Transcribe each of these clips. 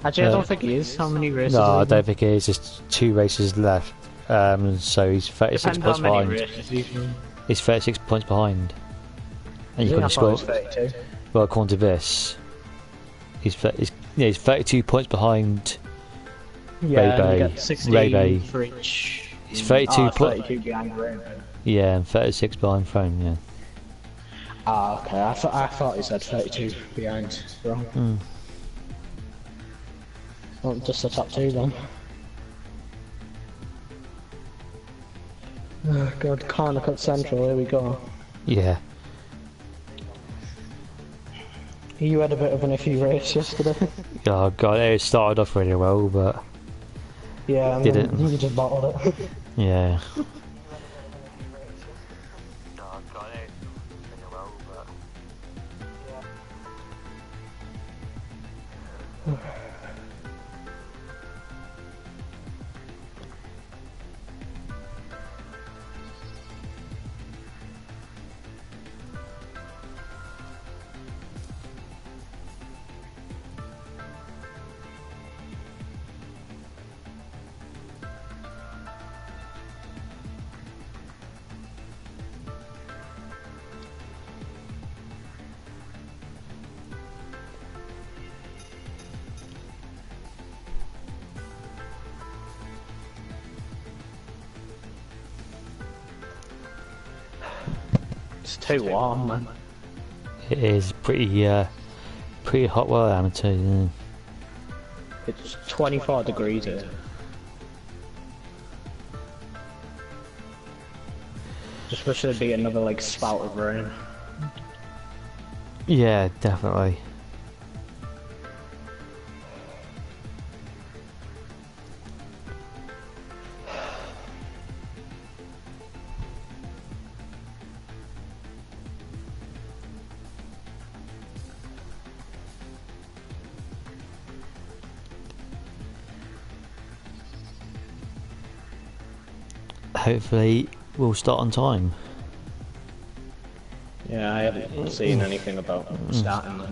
Actually, I don't think he is. How many races? No, I have don't think it is. There's 2 races left. So he's 36 Depends points how many behind. races he's won. He's 36 points behind. And you I couldn't thought score. it was 32. Well, according to this, he's 32 points behind. Yeah, and you Ray get 16 Bay. for each. He's 32 32 behind Ray Bay. Yeah, and 36 behind Throne, yeah. Okay. I thought he said 32 behind. Wrong. Well, just the top 2 then. Oh god, Corner Cut Central, here we go. Yeah. You had a bit of an iffy race yesterday. Oh god, it started off really well, but... Yeah, and didn't. you just bottled it. Yeah. It's too warm, man. It is pretty hot where I am too. It's 24 degrees here. Just wish there'd be another like spout of rain. Yeah, definitely. Hopefully we'll start on time. Yeah, I haven't seen anything about starting that.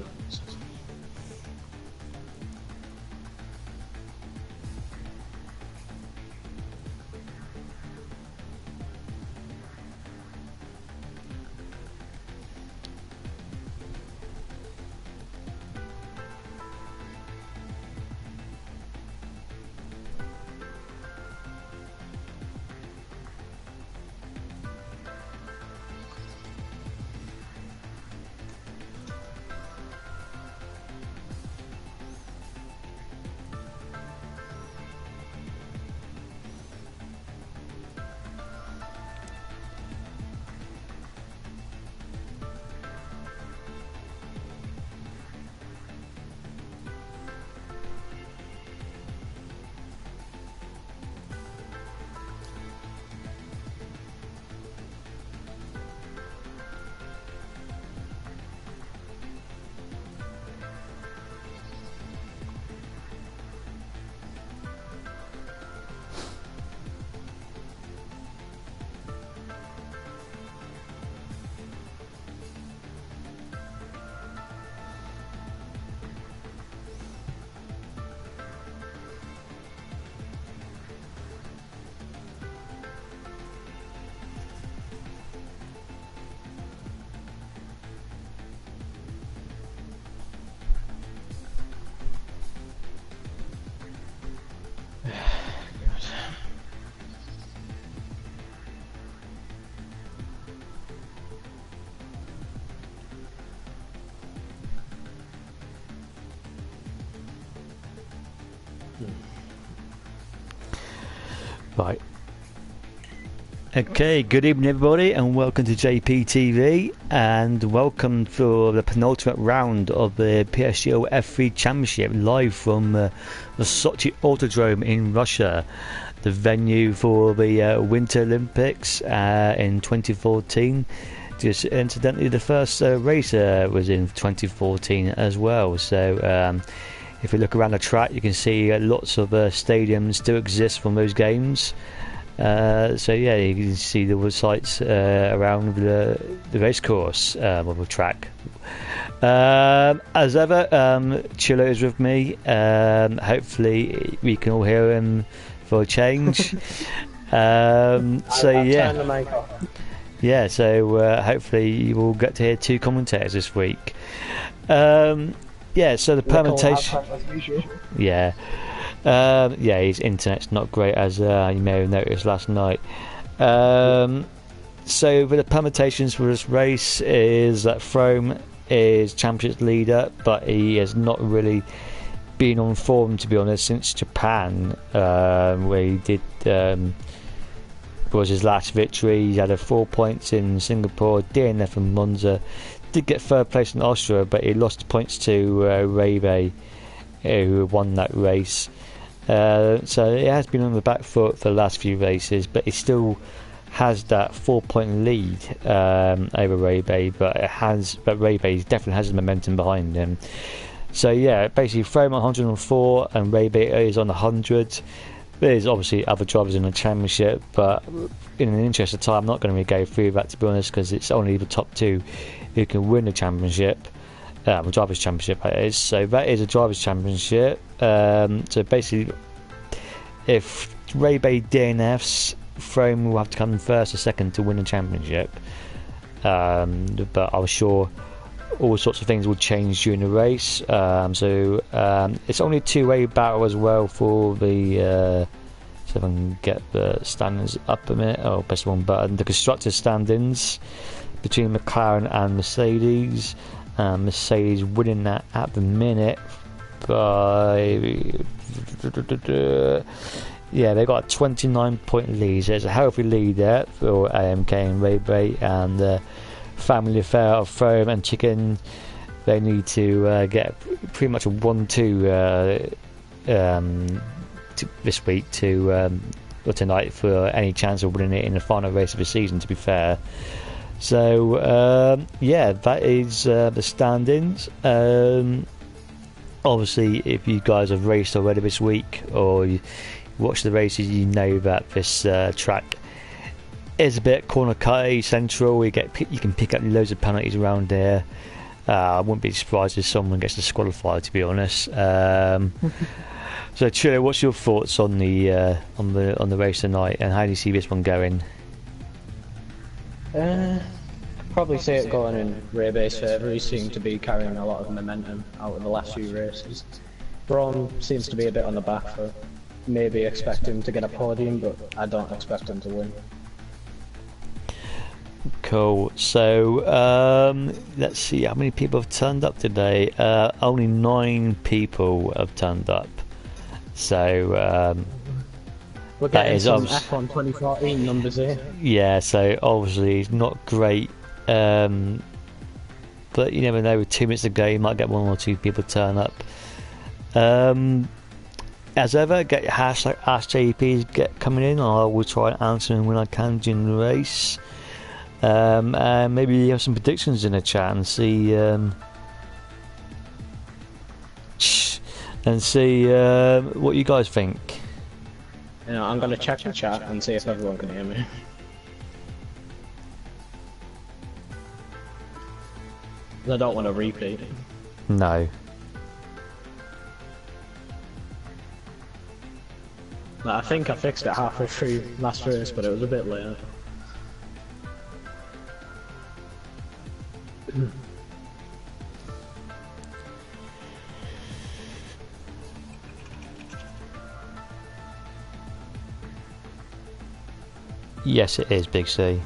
Right. Okay, good evening everybody and welcome to JPTV and welcome for the penultimate round of the PSGL F3 Championship live from the Sochi Autodrome in Russia, the venue for the Winter Olympics in 2014. Just incidentally, the first race was in 2014 as well, so if you look around the track you can see lots of stadiums still exist from those games. So yeah, you can see the sites around the race course of the track. As ever, Chilo is with me. Hopefully, we can all hear him for a change. So yeah. So hopefully, you will get to hear two commentators this week. Yeah. So the permutation. Yeah. Yeah. His internet's not great, as you may have noticed last night. So the permutations for this race is that Frome is championship leader, but he has not really been on form, to be honest, since Japan, where he did was his last victory. He had 4 points in Singapore, DNF in Monza, did get third place in Austria, but he lost points to Rebe, who won that race. So he has been on the back foot for the last few races, but he still has that 4-point lead over Rebe, but Rebe definitely has the momentum behind him. So yeah, basically Frome on 104 and Rebe is on 100. There's obviously other drivers in the championship, but in the interest of time, I'm not going to go through that, to be honest, because it's only the top two who can win the championship. The drivers' championship, that is. So that is a drivers' championship. So basically, if Rebe DNFs, Frome will have to come first or second to win the championship. But I'm sure all sorts of things will change during the race. So it's only a two-way battle as well for the. So if I can get the standings up a minute. Oh, press one button. The constructors' standings between McLaren and Mercedes. Mercedes winning that at the minute by. Yeah, they've got a 29-point lead. So it's a healthy lead there for AMK and Rebe, and the family affair of Frome and Chicken. They need to get pretty much a 1-2 this week or tonight for any chance of winning it in the final race of the season, to be fair. So yeah, that is the standings. Obviously, if you guys have raced already this week, or you watch the races, you know that this track is a bit corner cutty central. You can pick up loads of penalties around there. I wouldn't be surprised if someone gets disqualified, to be honest. So Chilo, what's your thoughts on the race tonight, and how do you see this one going? Probably see it going in Rebe's favour. He seemed to be carrying a lot of momentum out of the last few races. Braun seems to be a bit on the back foot. Maybe expect him to get a podium, but I don't expect him to win. Cool. So let's see how many people have turned up today. Only 9 people have turned up. So we're getting some F1 2014 numbers here. Yeah, so obviously it's not great. But you never know, with 2 minutes to go you might get 1 or 2 people turn up. As ever, get your hashtag AskJPs coming in. I will try and answer them when I can during the race. And maybe have some predictions in the chat and see what you guys think. You know, I'm going to check the chat and see if everyone can hear me. I don't want to repeat. No. I think I fixed it halfway through last race, but it was a bit later. Yes, it is, Big C.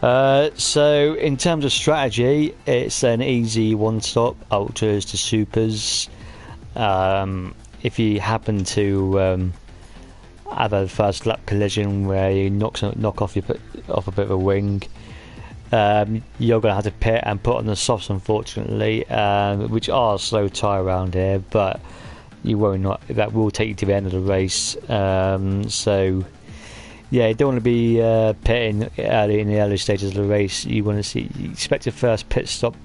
So in terms of strategy, it's an easy one-stop, ultras to supers. If you happen to have a first lap collision where you knock off a bit of a wing, you're going to have to pit and put on the softs, unfortunately, which are slow tyre around here, but that will take you to the end of the race. So yeah, you don't want to be pitting in the early stages of the race. You expect your first pit stop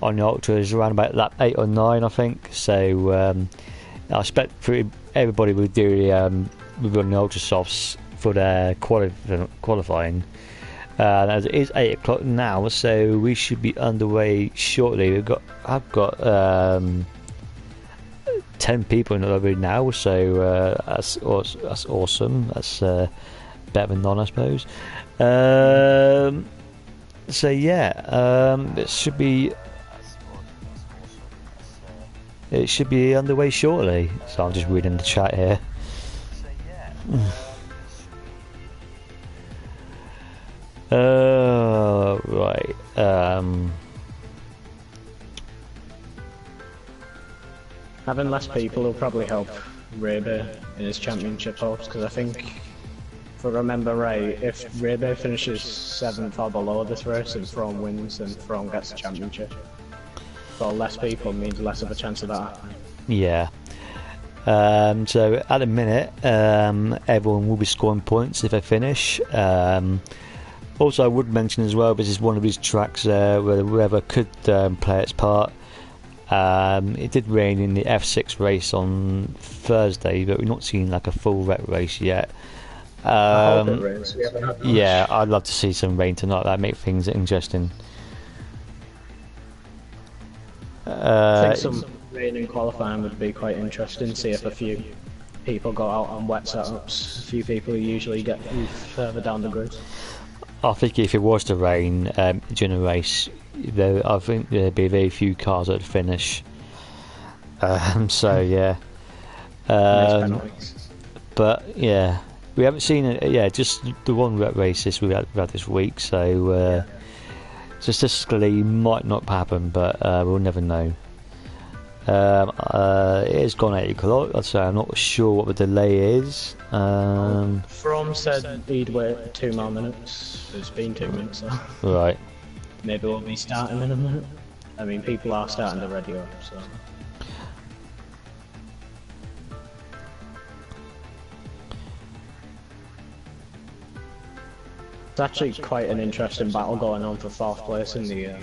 on the ultras around about lap 8 or 9, I think. So I expect everybody will do with the ultra softs for their qualifying. As it is 8 o'clock now, so we should be underway shortly. I've got 10 people in the lobby now, so that's awesome. That's better than none, I suppose. So yeah, it should be underway shortly. So I'm just reading the chat here. Right. Having less people will probably help Rebe in his championship hopes, because I think, if I remember right, if Rebe finishes 7th or below this race and Throne wins, then Throne gets the championship. So less people means less of a chance of that happening. Yeah. So at the minute, everyone will be scoring points if they finish. Also, I would mention as well, this is one of these tracks where the weather could play its part. It did rain in the F6 race on Thursday, but we've not seen like a full wet race yet. I hope it rains. We haven't had much. Yeah, I'd love to see some rain tonight. That'd make things interesting. I think some rain in qualifying would be quite interesting. See if a few people go out on wet setups. A few people who usually get further down the grid. I think if it was to rain during a race, I think there'd be very few cars at the finish. So yeah. But yeah, we haven't seen it. Yeah, just the one wet race we've had this week. So statistically, might not happen, but we'll never know. It has gone 8 o'clock. I'd say I'm not sure what the delay is. From said he'd wait 2 more minutes. It's been 2 minutes, so Right. maybe we'll be starting in a minute. I mean, people are starting to ready up, so. It's actually quite an interesting battle going on for 4th place in the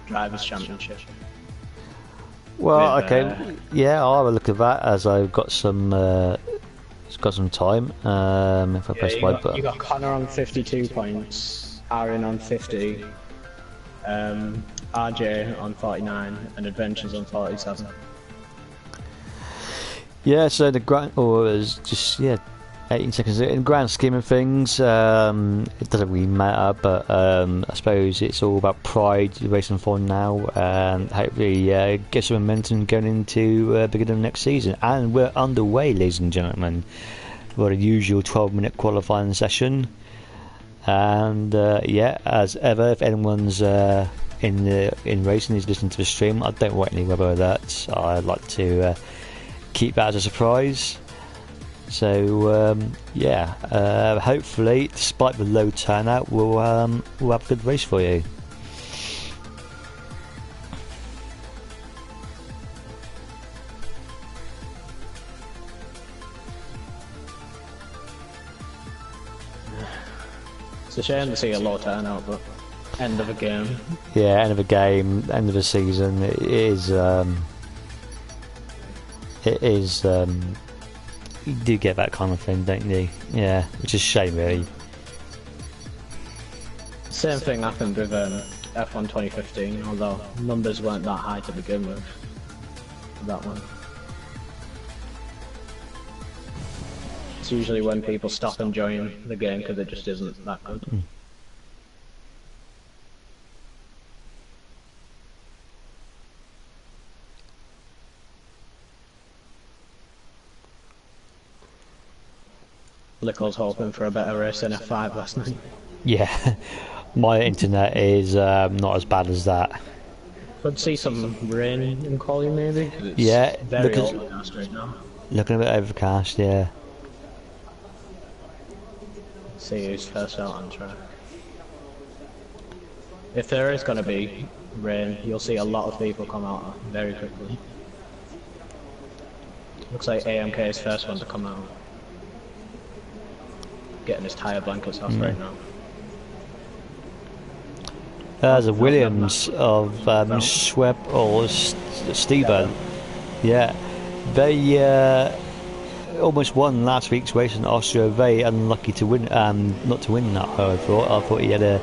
Drivers' Championship. Well, With, okay, yeah, I'll have a look at that as I've got some time. If I press Y button. You got Connor on 52 points, Aaron on 50, RJ on 49, and Adventures on 47. Yeah, so the grand, or it was just 18 seconds. In the grand scheme of things, it doesn't really matter, but I suppose it's all about pride racing for now, and hopefully get some momentum going into beginning of next season. And we're underway, ladies and gentlemen. We've got a usual 12-minute qualifying session, and as ever, if anyone's in racing is listening to the stream, I don't want any rubber of that. I'd like to keep that as a surprise. So hopefully, despite the low turnout, we'll have a good race for you. It's a shame to see a low turnout, but end of a game. Yeah, end of a game, end of a season. It is. You do get that kind of thing, don't you? Yeah, which is a shame, really. Same thing happened with F1 2015, although numbers weren't that high to begin with. That one. It's usually when people stop enjoying the game because it just isn't that good. Lickle's hoping for a better race in F5 last night. Yeah, my internet is not as bad as that. Could see some rain in quali maybe. Yeah, very overcast right now. Looking a bit overcast, yeah. See who's first out on track. If there is going to be rain, you'll see a lot of people come out very quickly. Looks like AMK is first one to come out. Getting his tyre blankets off right now. There's a Williams of Schweb or Steven. Yeah, they almost won last week's race in Austria. Very unlucky to win, not to win that. I thought he had a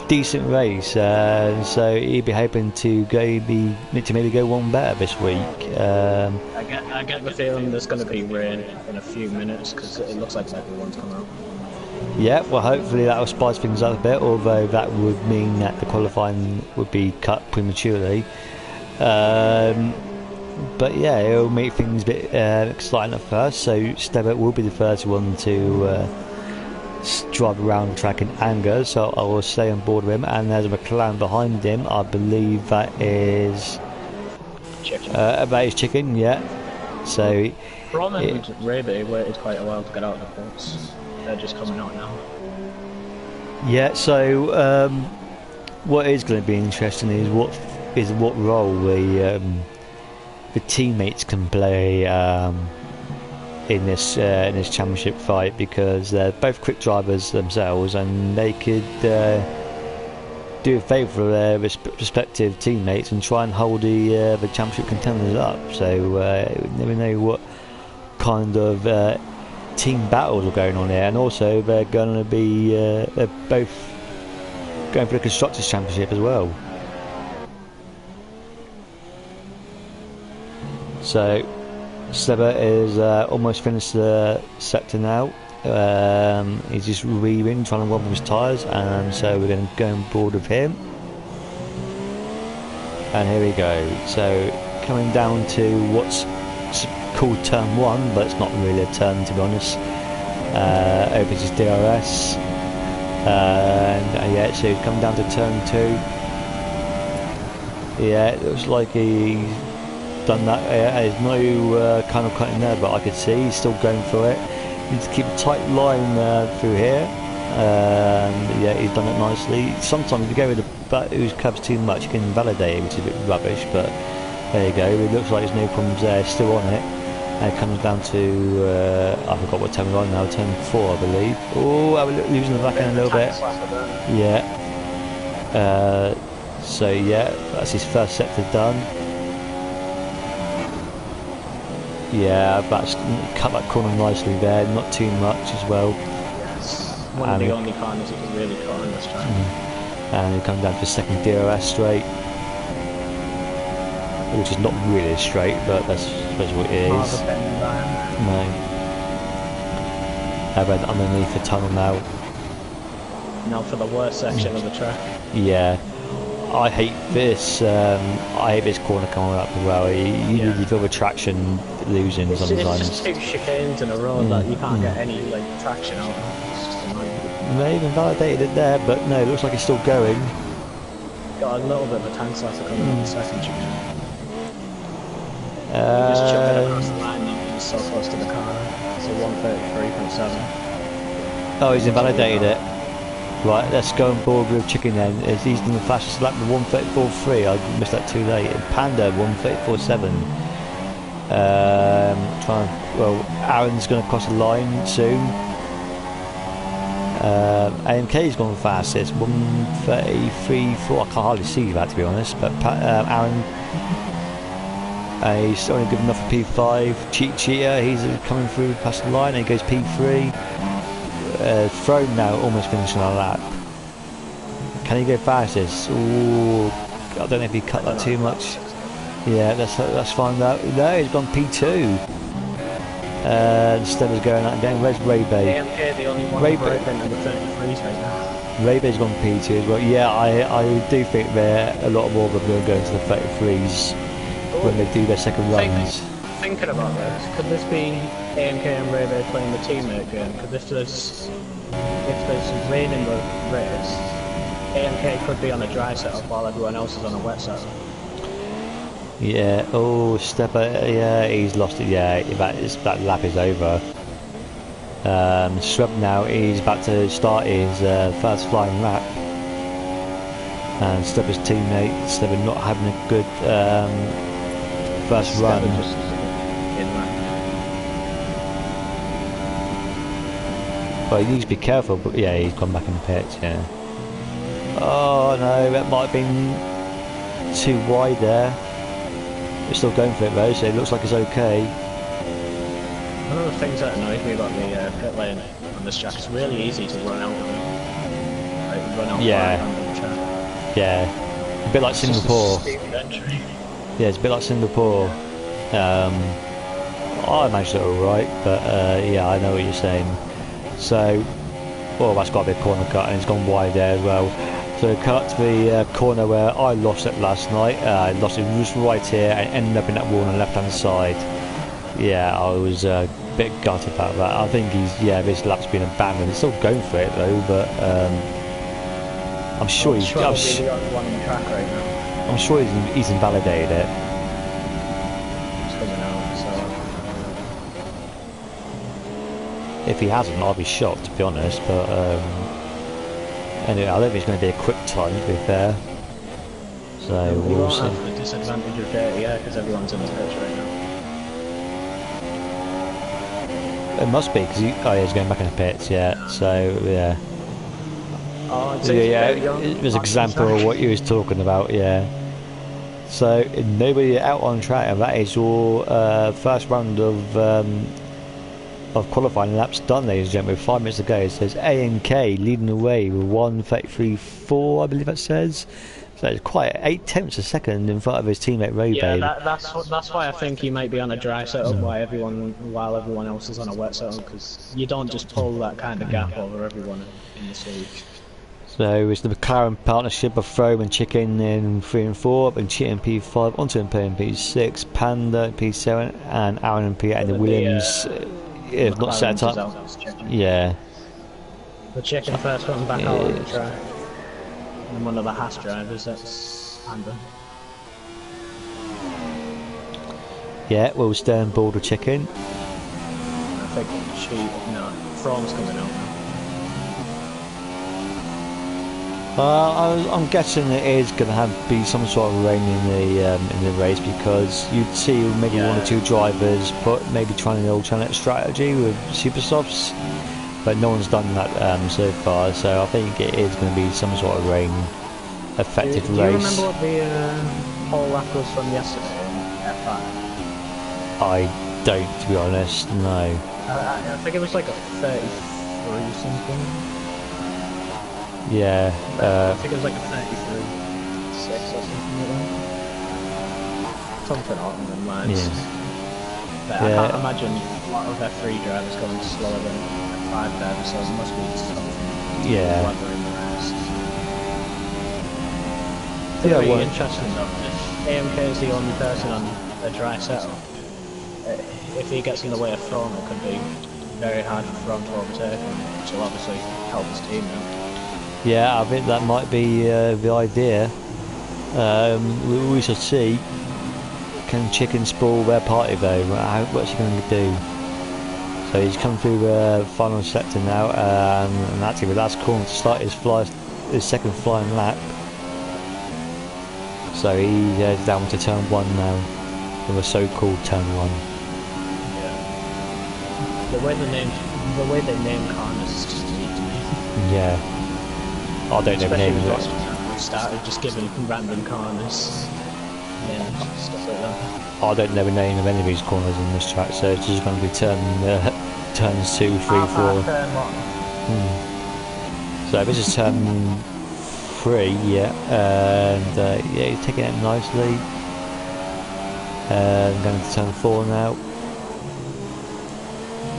decent race, so he'd be hoping to maybe go one better this week. I get the feeling there's going to be rain in a few minutes because it looks like everyone's come out. Yeah, well, hopefully that will spice things up a bit. Although that would mean that the qualifying would be cut prematurely. But yeah, it'll make things a bit exciting at first. So Stebber will be the first one to drive around the track in anger, so I will stay on board with him. And there's a McLaren behind him. I believe that is chicken. Yeah. So Ron and Raby waited quite a while to get out of the box. They're just coming out now. Yeah. So what is going to be interesting is what role the teammates can play in this championship fight, because they're both quick drivers themselves, and they could do a favour for their respective teammates and try and hold the championship contenders up. So we never know what kind of team battles are going on here, and also they're going to be they're both going for the Constructors' Championship as well. So Stebber is almost finished the sector now. He's just rearing, trying to warm his tyres, and so we're going to go on board with him. And here we go. So coming down to what's called turn 1, but it's not really a turn, to be honest. Opens his DRS, and yeah, so he's coming down to turn 2. Yeah, it looks like he's done that. There's no kind of cutting there, but I could see he's still going for it. He needs to keep a tight line through here. Yeah, he's done it nicely. Sometimes if you go with whose cab's too much, you can invalidate it, which is a bit rubbish, but there you go. It looks like there's no problems there, still on it. And it comes down to, I forgot what turn we're on now, turn 4 I believe. Oh, we're losing the back end a little bit. Yeah. So yeah, that's his first sector done. Yeah, that's cut that corner nicely there, not too much as well. Yes. One of the only corners that was really cut on this track. And he comes down to second DRS straight, which is not really straight, but that's what it is. No. I went underneath the tunnel now. Now for the worst section of the track. Yeah. I hate this corner coming up as well. You feel the traction losing sometimes. It's just 2 chicanes in a row that you can't get any traction out of. They even validated it there, but no, it looks like it's still going. Got a little bit of a tank slacker coming on the second chicane. Just chuck it across the line now, he's so close to the car. It's a 133.7. Oh, he's invalidated it. Right, let's go on board with Chicken then. He's done the fastest lap with 134.3. I missed that too late. And Panda 134.7. Aaron's going to cross the line soon. AMK's gone fastest, 133.4. I can't hardly see that, to be honest. But Aaron, he's only good enough for P5. Cheetah, he's coming through past the line. And he goes P3. Throne now almost finishing our lap. Can he go fastest? Ooh, I don't know if he cut that too much. Yeah, let's find out. No, he's gone P2. Instead of going out again. Where's Ray Bay? AMK, the only one number open in the 33s right now. Ray Bay's gone P2 as well. Yeah, I do think a lot more of them are going to the 33s when they do their second runs. Thinking about this, could this be AMK and Raby playing the teammate game? Because if there's rain in the race, AMK could be on a dry setup while everyone else is on a wet setup. Yeah, oh, Stepper, yeah, he's lost it, yeah, that lap is over. Shrub now, he's about to start his first flying lap. And Stepper's teammate, Stepper not having a good first run. Well, he needs to be careful, but yeah, he's gone back in the pits, yeah. Oh no, that might have been too wide there. We're still going for it though, so it looks like it's okay. One of the things that annoys me about the pit lane on this track is really easy to run out of it. Like, run out on the track. Yeah. A bit like Singapore. Yeah, it's a bit like Singapore. I managed it alright, but yeah, I know what you're saying. So, well, that's got to be a corner cut, and it's gone wide there as well. So cut to the corner where I lost it last night. I lost it just right here and ended up in that wall on the left-hand side. Yeah, I was a bit gutted about that. I think this lap's been abandoned. He's still going for it though, but I'm sure he's the only one on the track right now. I'm sure he's invalidated it. It's coming out, so. If he hasn't, I'll be shocked, to be honest. But anyway, I don't think it's going to be a quick time, to be fair. So we'll see. Have the disadvantage of dirty air because everyone's in the pitch right now. It must be because he's going back in the pits. Yeah. So yeah. Oh, it was an example of what you was talking about. Yeah. So nobody out on track, and that is your first round of qualifying laps done, ladies and gentlemen. 5 minutes to go. It says A&K leading the way with 1:33.4, I believe it says. So it's quite 8/10 a second in front of his teammate Ray. Yeah, that's why I think he might be on a dry setup while everyone else is on a wet setup, because you don't just pull that kind of gap over everyone in the stage. So it's the McLaren partnership of Throme and Chicken in 3 and 4, and Chit in P5, onto in P6, Panda in P7, and Aaron in P8, and the Williams is not set up. Yeah. The Chicken first one back out on the track. And one of the Haas drivers, that's Panda. Yeah, we'll stay on board with Chicken. I think Throme's coming out now. I'm guessing it is going to be some sort of rain in the race, because you'd see maybe 1 or 2 drivers maybe trying an alternate strategy with super softs, but no one's done that so far. So I think it is going to be some sort of rain affected race. Do you remember what the whole lap was from yesterday in F5? I don't, to be honest. No. I think it was like a 33 something. Yeah. I think it was like a 33.6 or something like that. Something along them lines. Yeah. But I can't imagine a lot of F3 drivers going slower than F5 drivers, so it must be something clever in the rest. It's really interesting though. If AMK is the only person on a dry setup, if he gets in the way of Throne, it could be very hard for Throne to overtake him, which will obviously help his team now. Yeah, I think that might be the idea. We shall see. Can Chicken spoil their party though? What's he going to do? So he's come through the final sector now, and actually the last corner to start his second flying lap. So he heads down to turn 1 now, for the so-called turn 1. Yeah. The way they name corners is just neat to me. Yeah. I don't know the name of it. We started just giving random corners. Yeah, stuff like that. I don't know the name of any of these corners in this track, so it's just going to be turns 2, 3, 4. So this is turn 3, yeah, and yeah, he's taking it nicely. Going to turn 4 now.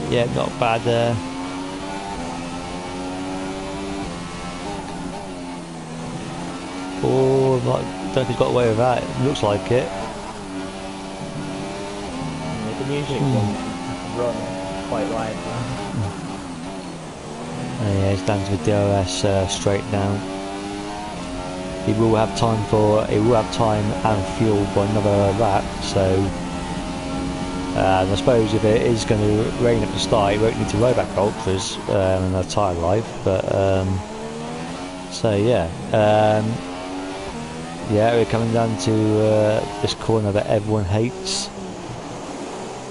Yeah, not bad there. Oh, I don't know if he's got away with that. It looks like it. You can usually run quite wide. Yeah, he's down to the DRS straight now. He will have time and fuel for another lap. So, I suppose if it is going to rain at the start, he won't need to worry about ultras and a tyre life. But so yeah. Yeah, we're coming down to this corner that everyone hates.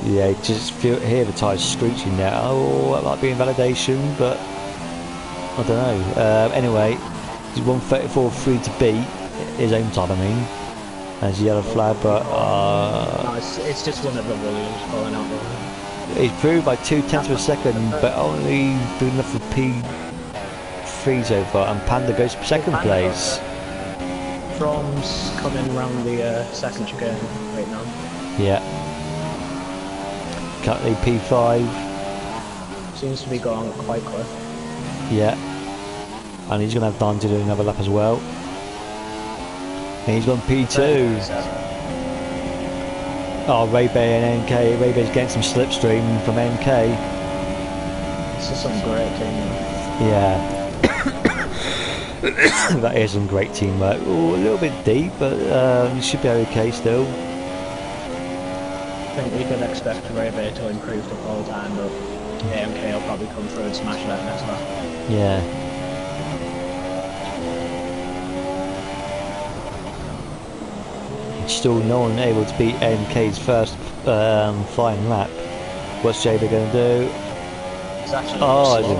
Yeah, you just hear the tyres screeching there. Oh, that might be invalidation, but I don't know. Anyway, he's 1:34.3 to beat his own time, I mean. There's a yellow flag, but no, it's just one of the Williams falling out there. He's improved by 0.2 of a second, but only doing enough for P3 so far, and Panda goes to second place. From's coming around the second chicane right now. Yeah. Currently P5. Seems to be going quite quick. Yeah. And he's going to have time to do another lap as well. And he's gone P2. Oh, Ray Bay and NK. Ray Bay's getting some slipstream from NK. This is some great teamwork. Yeah. That is some great teamwork. Ooh, a little bit deep, but it should be okay still. I think we could expect Ray Bay to improve the whole time, but AMK will probably come through and smash that next lap. Yeah. Still no one able to beat AMK's first flying lap. What's Jada going to do? It's actually he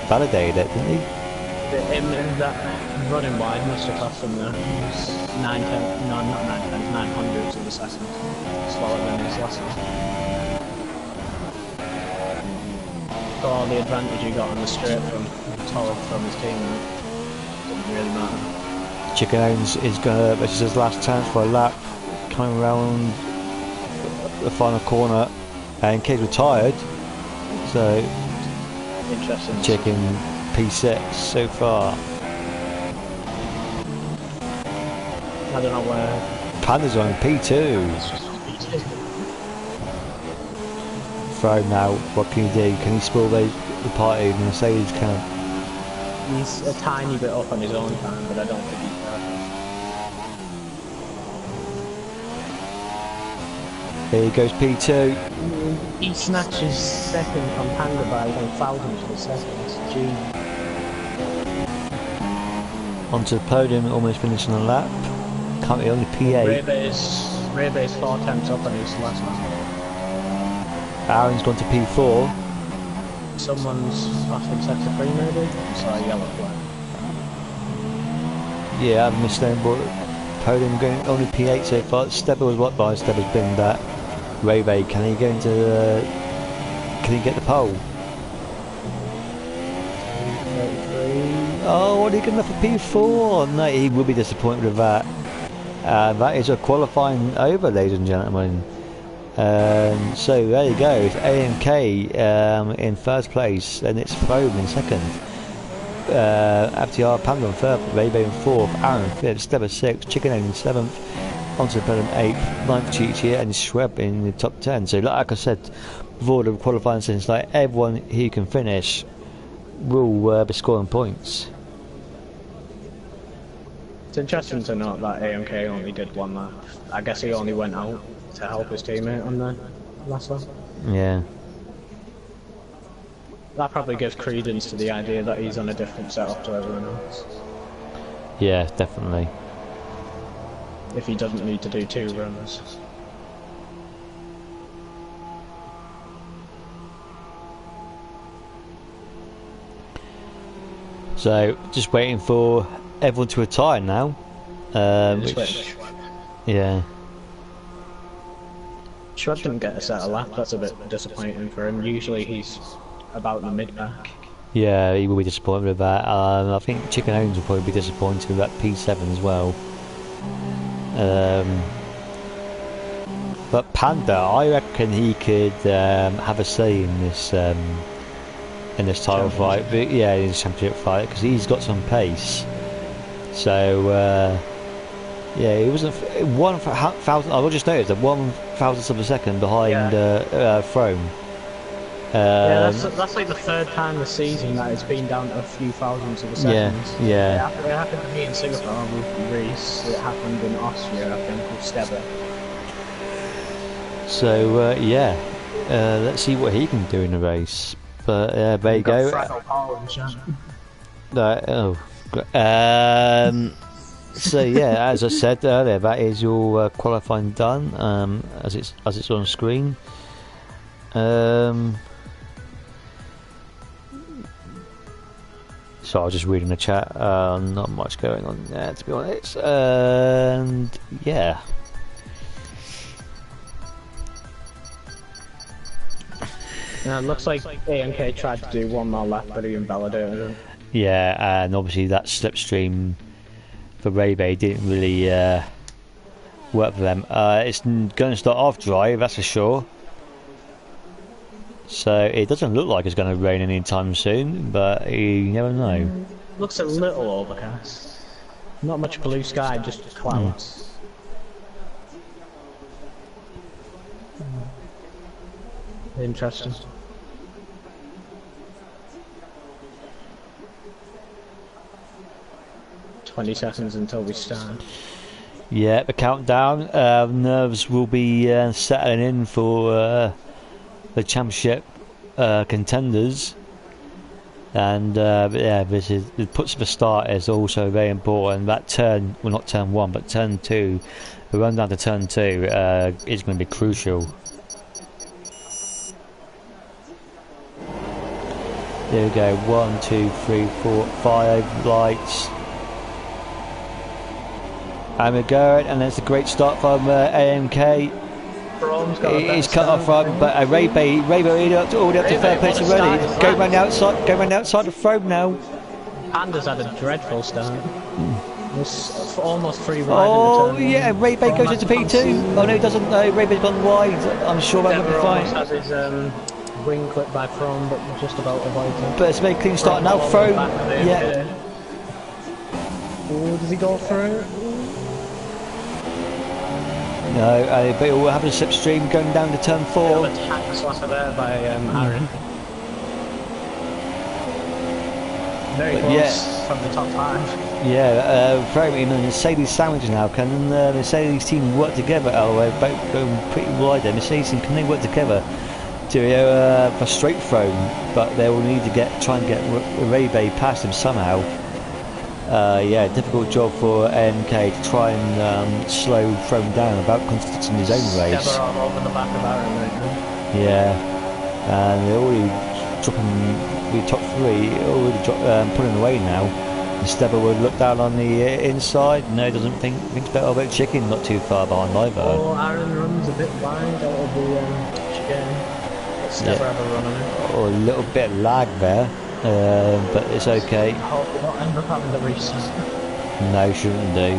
validated it, didn't he? In that running wide must have cost him the 900s of a second. Slower than his last one. For all the advantage he got on the straight from his team, didn't really matter. Chicken Owens is going to, this is his last chance for a lap, coming around the final corner, and K's retired, so interesting. Chicken P6 so far. I don't know where. Panda's on P2. It's just P2. Throw now, what can he do? Can he spoil the party? The Mercedes can. He's a tiny bit up on his own time, but I don't think he's perfect. Here he goes P2. He snatches second from Panda by 1,000 of a second. Gee. Onto the podium, almost finishing the lap. Currently only P8. Ray Bay's 4 attempts up on his last one. Aaron's gone to P4. Someone's off in sector 3 maybe? So a yellow flag. Yeah, I've missed them, but podium going only P8 so far. Stebber was what by Stebber's been that. Ray Bay, can he go into the, can he get the pole? 33. Oh, what are you going for P4? No, he will be disappointed with that. That is a qualifying over, ladies and gentlemen. So there you go, it's AMK in first place, and it's Foam in second. FTR Panda in third, Ray Bay in fourth, Aaron fifth, Stebber sixth, Chicken Egg in seventh, onto the podium eighth, ninth Chichi and Schweb in the top 10. So like I said before the qualifying sessions, like everyone who can finish will be scoring points. It's interesting to note that AMK only did one lap. I guess he only went out to help his teammate on the last lap. Yeah. That probably gives credence to the idea that he's on a different setup to everyone else. Yeah, definitely. If he doesn't need to do 2 runs. So, just waiting for everyone to retire now. Yeah. Schwab didn't get a set of lap, that's a bit disappointing for him. Usually he's about the mid-pack. Yeah, he will be disappointed with that. I think Chicken Owens will probably be disappointed with that P7 as well. But Panda, I reckon he could have a say in this title fight. But yeah, in this championship fight, because he's got some pace. So yeah, he wasn't 1,000. I just noticed that 1,000th of a second behind Frome. Yeah, that's like the 3rd time this season that it's been down to a few thousandths of a second. Yeah. It happened to me in Singapore with Reese. It happened in Austria, I think, with Stebber. So yeah, let's see what he can do in the race. But there you go. So yeah, as I said earlier, that is your qualifying done, as it's on screen. So I was just reading the chat. Not much going on there, to be honest. And yeah. Now, it looks like AMK tried to do one more lap, but he invalidated it. Yeah, and obviously that slipstream for Ray didn't really work for them. It's going to start off dry, that's for sure. So it doesn't look like it's going to rain anytime soon, but you never know. Looks a little overcast. Not much blue sky, just clouds. Interesting. "20 seconds until we start." Yeah, the countdown. Nerves will be settling in for the championship contenders. And yeah, the puts of the start is also very important. That turn, well, not turn 1, but turn 2, the run down to turn 2 is going to be crucial. There we go, 1, 2, 3, 4, 5 lights. And we're going, and it's a great start from AMK. He's cut off from, but Ray already up to third place already. Go round the outside the front now. Panda's had a dreadful start. It's almost 3 wide. Oh yeah, Ray goes into P2. Oh no, he doesn't. No, Ray's gone wide. I'm sure that will be fine. Has his wing clipped by From, but just about avoided. But it's a very clean start now. From, yeah. Oh, does he go through? No, but he'll have a slipstream going down to turn 4. Attack slapper there by Aaron. Very close from the top 5. Yeah, very much. Mercedes sandwich now. Can the Mercedes team work together? Oh, they're both going pretty wide there. Mercedes team, can they work together to for straight throne? But they will need to try and get Ray past him somehow. Yeah, difficult job for MK to try and slow Throne down without contradicting his own race. Over the back of Aaron right now. Yeah, and they're already dropping the top 3, already pulling away now. And Stebber would look down on the inside. No, doesn't thinks better about Chicken, not too far behind either. Oh, Aaron runs a bit wide out of the chicane. Stebber have a run on it. Oh, a little bit of lag there. But it's okay. I hope we don't end up having the restart. No, shouldn't do.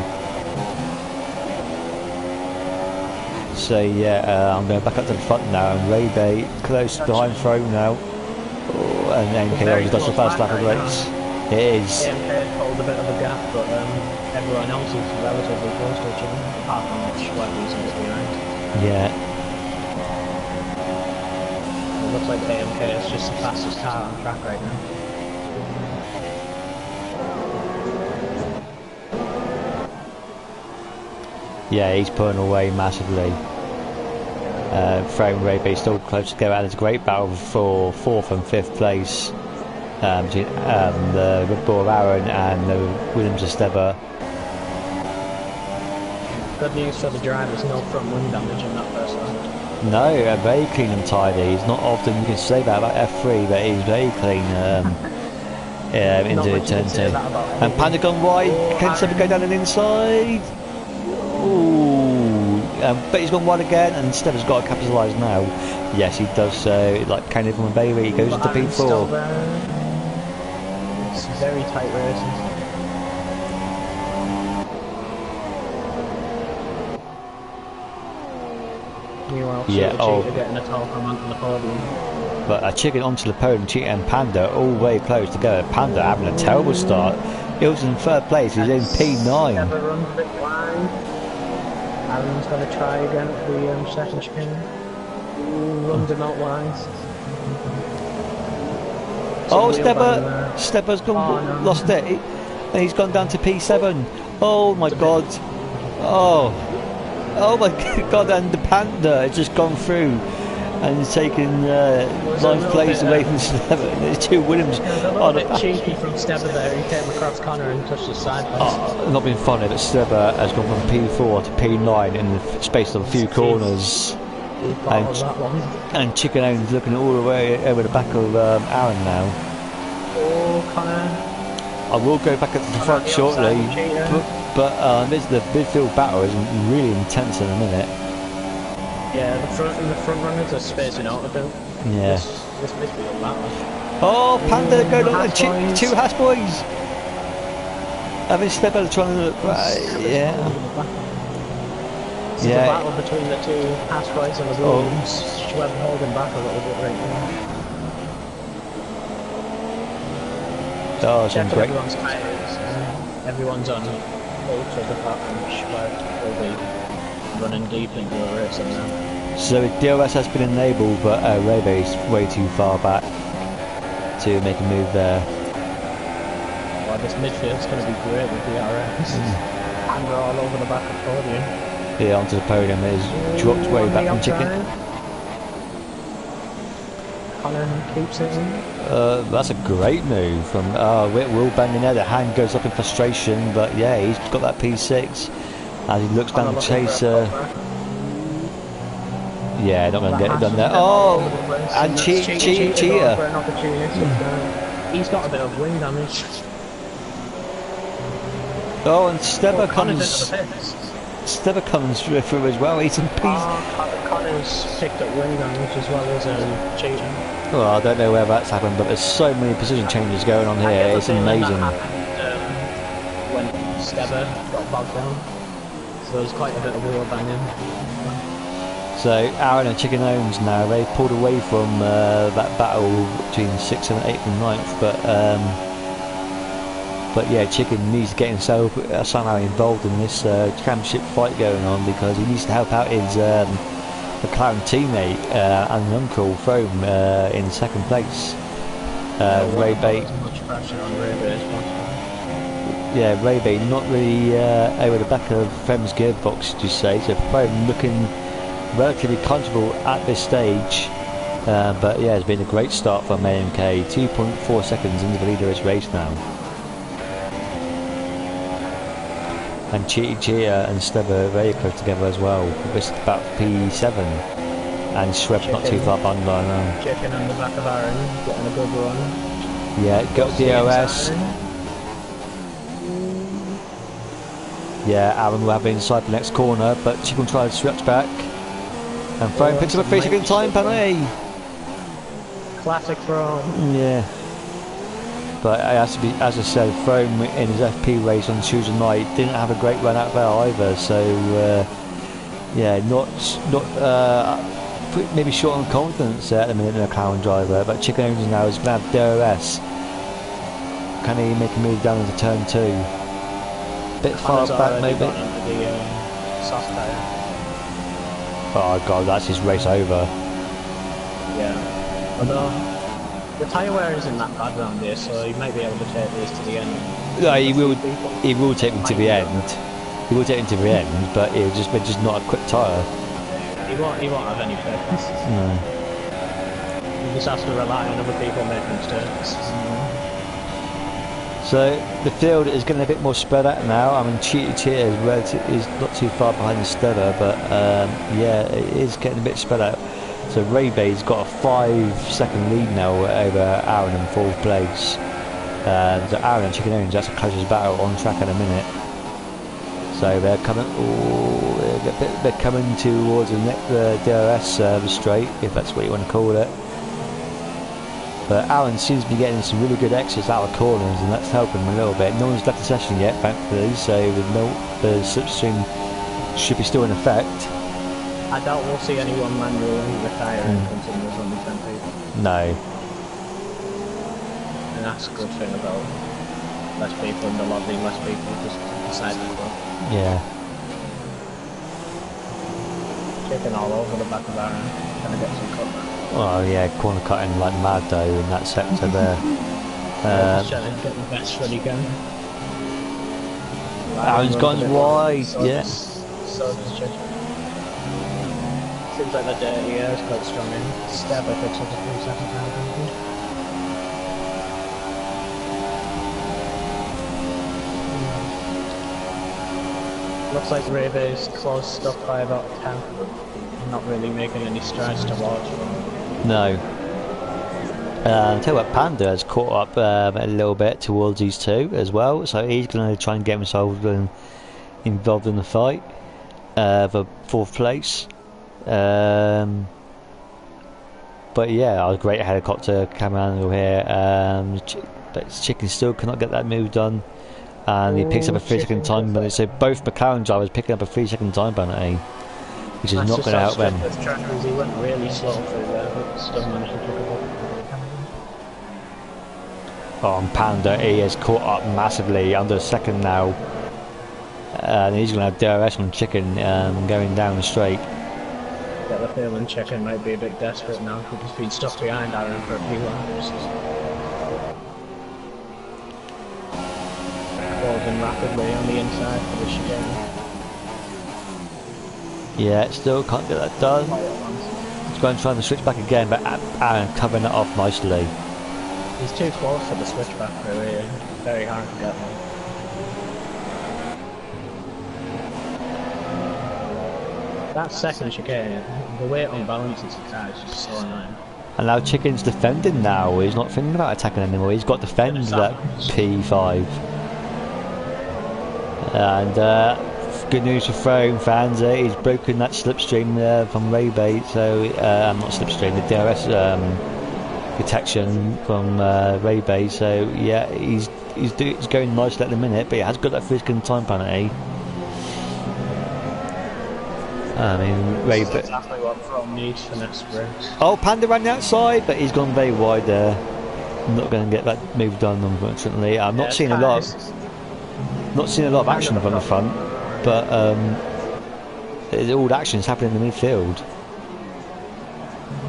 So yeah, I'm going back up to the front now, and Ray Bay close behind Throne now. Oh, and MK does the first lap of the race. It is. MK pulled a bit of a gap, but everyone else is relatively close to each other, apart from what reasons behind. Yeah. It looks like AMK is just the fastest car on track right now. Yeah, he's pulling away massively. Throne Ray Bay still close together, and it's a great battle for 4th and 5th place between the Red Bull of Aaron and the Williams of Stebber. Good news for the drivers, no front wing damage in that first lap. No, very clean and tidy. It's not often you can say that about F3, but he's very clean into turn 2. And Panda gone wide. Can Stebber go down the inside? Ooh, but he's gone wide again, and Stebber's got to capitalise now. Yes, he does so. Like kind of from a baby, he goes into P4. It's very tight races. Yeah, getting a tall from onto the podium. But a Chicken onto the podium, Cheetah and Panda all very close together. Panda having a terrible start. He was in 3rd place, he's in P9. Never runs a bit wide. Aaron's going to try again at the second chicane. Runs him out wide. Oh, Stebber's gone, lost it. And he's gone down to P7. Oh my god. Oh my god, and the Panda has just gone through and has taken 9th place away from Stebber. There's 2 Williams on a bit cheeky from Stebber there, he came across Connor and touched his side post. Not being funny, but Stebber has gone from P4 to P9 in the space of a few corners. And Chicken Own's looking all the way over the back of Aaron now. Oh, Connor. I will go back up to the front shortly, but the midfield battle is really intense in a minute. Yeah, the front runners are spacing out a bit. Yeah. This midfield battle. Oh, Panda going on Haas boys. two Haas boys. Having step out trying to look right. Yeah. It's a battle between the two Haas boys and the Williams. Schweb holding back a little bit right now. Oh, it's great. Everyone's tyres. Everyone's on ultras apart from Schweb. Will be running deep into the racing now. So DRS has been enabled, but Rebe is way too far back to make a move there. Well, this midfield's going to be great with DRS. And we're all over the back of the podium. Yeah, onto the podium. Is dropped way back from Chicken. Connor keeps it in. That's a great move from Will banging there. The hand goes up in frustration, but yeah, he's got that P6 as he looks down the chaser. Yeah, not going to get it done there. Oh, and Cheetah. He's got a bit of wing damage. Oh, and Stebber comes through as well. He's in peace. Connor's picked up wing damage as well as Cheetah. Well, I don't know where that's happened, but there's so many position changes going on here. It's amazing. When Stebber got bogged down, so there's quite a bit of wheel banging. So Aaron and Chicken Owens now, they pulled away from that battle between 6th and 8th and 9th, but yeah, Chicken needs to get himself somehow involved in this championship fight going on, because he needs to help out his McLaren teammate and uncle Frome in second place. Ray Bay. Yeah, Ray Bay not really over the back of Frome's gearbox, to say. So Frome looking relatively comfortable at this stage, but yeah, it's been a great start from AMK. 2.4 seconds into the leader of this race now, and Cheetah and Stebber very close together as well. It's about P7, and Schweb's not too far behind now. Chicken on the back of Aaron, getting a good run. Yeah, got DRS. Yeah, Aaron will have it inside the next corner, but Chicken tries to switch back. And Frome picks up a 3 second time penalty. Classic Frome. Yeah. But it has to be, as I said, Frome in his FP race on Tuesday night didn't have a great run out there either. So yeah, not maybe short on confidence at the minute in a McLaren driver. But Chicken Owens now is going to have DRS. Can he make a move down into turn 2? Bit far back maybe. Oh god, that's his race over. Yeah. Although the tyre wear isn't that bad around here, so he might be able to take these to the end. No, he will take them to the end. He will take them to the end, but it's just not a quick tyre. He won't have any purpose. No. He just has to rely on other people making mistakes. So the field is getting a bit more spread out now. I mean, Cheetah is not too far behind the Stebber, but yeah, it is getting a bit spread out. So Ray Bay's got a 5 second lead now over Aaron in 4th place. So Aaron and Chicken Owens, that's the closest battle on track in a minute. So they're coming. They're coming towards the DRS straight, if that's what you want to call it. But Aaron seems to be getting some really good exits out of corners, and that's helping him a little bit. No one's left the session yet, thankfully, so the slipstream should be still in effect. I doubt we'll see anyone manually retire and continue with only 10 people. No. And that's a good thing about less people in the lobby, less people just decide to go. Yeah. Chicken all over the back of Aaron, trying to get some cut back. Oh yeah, corner cutting like mad though in that sector there. Just trying to get the best run he can. Aaron's gone wide, yeah. So does Chicken. Seems like the dirty air is quite strong in. Stebber picks up a few seconds now. Looks like Rebe's closed up by about 10. Not really making any strides towards. No. Tell you what, Panda has caught up a little bit towards these two as well, so he's going to try and get himself involved in the fight for 4th place. But yeah, I was a great helicopter camera angle here. But Chicken still cannot get that move done, and he picks up a 3-second time penalty. So both McLaren drivers picking up a 3-second time penalty, which is not going to help them. He went really slow through there, but still managed to pick up. Oh, and Panda, he has caught up massively under a second now, and he's going to have DRS on Chicken going down straight. Get the feeling Chicken might be a bit desperate now because he's been stuck behind Aaron for a few laps. Closing rapidly on the inside for the chicane. Yeah, still can't get that done. He's going to try and switch back again, but Aaron covering it off nicely. He's too close for the switchback, really. Very hard to get one. That second chicane, the way it unbalances the car is just so annoying. And now Chicken's defending now. He's not thinking about attacking anymore. He's got defended that P5. And good news for Throne fans. He's broken that slipstream from Rebate. So not slipstream, the DRS protection from Rebate. So yeah, he's going nicely at the minute, but he has got that 3-second time penalty. I mean, This is exactly what From needs for next sprint. Oh, Panda ran the outside, but he's gone very wide there. Not going to get that move done, unfortunately. I'm not seeing a lot of action from the front, but all the action is happening in the midfield.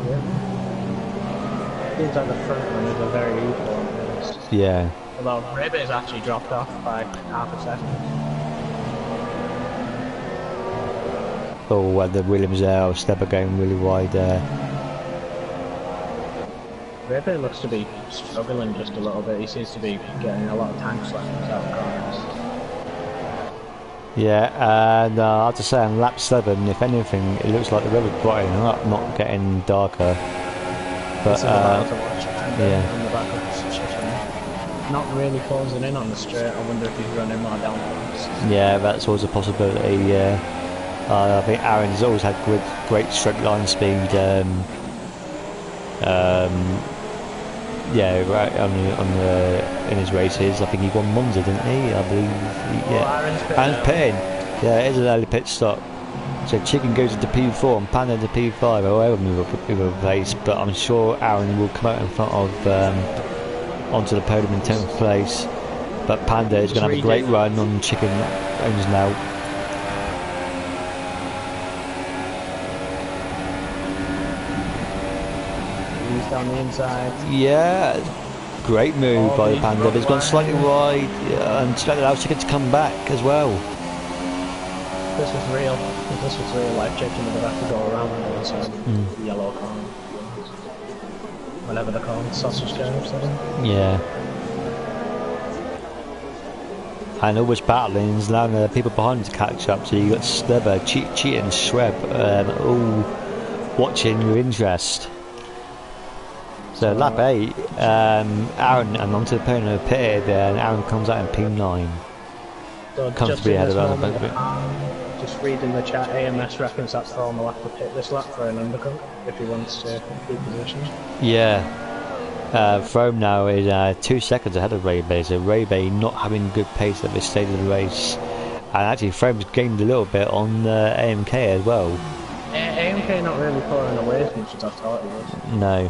Yeah. Seems like the front runners are very equal on this. Yeah. Although Rebate has actually dropped off by half a second. Oh, and the Williams there, Stepper going really wide there. Rebate looks to be struggling just a little bit. He seems to be getting a lot of tank slaps out of corners. Yeah, and I have to say on lap 7, if anything, it looks like the river's brightening up, not getting darker. But yeah. On the back of the Chicken. Not really closing in on the straight. I wonder if he's running more downforce. Yeah, that's always a possibility. Yeah. I think Aaron's always had great straight line speed. Yeah, right in his races. I think he won Monza, didn't he? I believe. Yeah. Aaron's pitting. Yeah, it is an early pit stop. So Chicken goes into P4 and Panda into P5. However, move place, but I'm sure Aaron will come out in front of onto the podium in 10th place. But Panda is going to have a great run on Chicken owns now. Down the inside. Yeah, great move by the Panda. But it's gone slightly wide and allowed Chicken to come back as well. This was real. This was real life Chicken would have had to go around the inside. Yellow corn. Whatever they're called, sausage curves. Yeah. And always battling, there's now people behind him to catch up. So you got Stubber, Cheat and Shweb all watching with interest. So lap 8, Aaron and onto the podium pitted, and Aaron comes out in P9. So comes to be ahead of the just reading the chat, AMS reckons that Throne will have to pit this lap for an undercut if he wants to keep position. Yeah. Throne now is 2 seconds ahead of Rebate, so Rebate not having good pace at this stage of the race. And actually Throne's gained a little bit on AMK as well. AMK not really pulling away as much as I thought he was. No.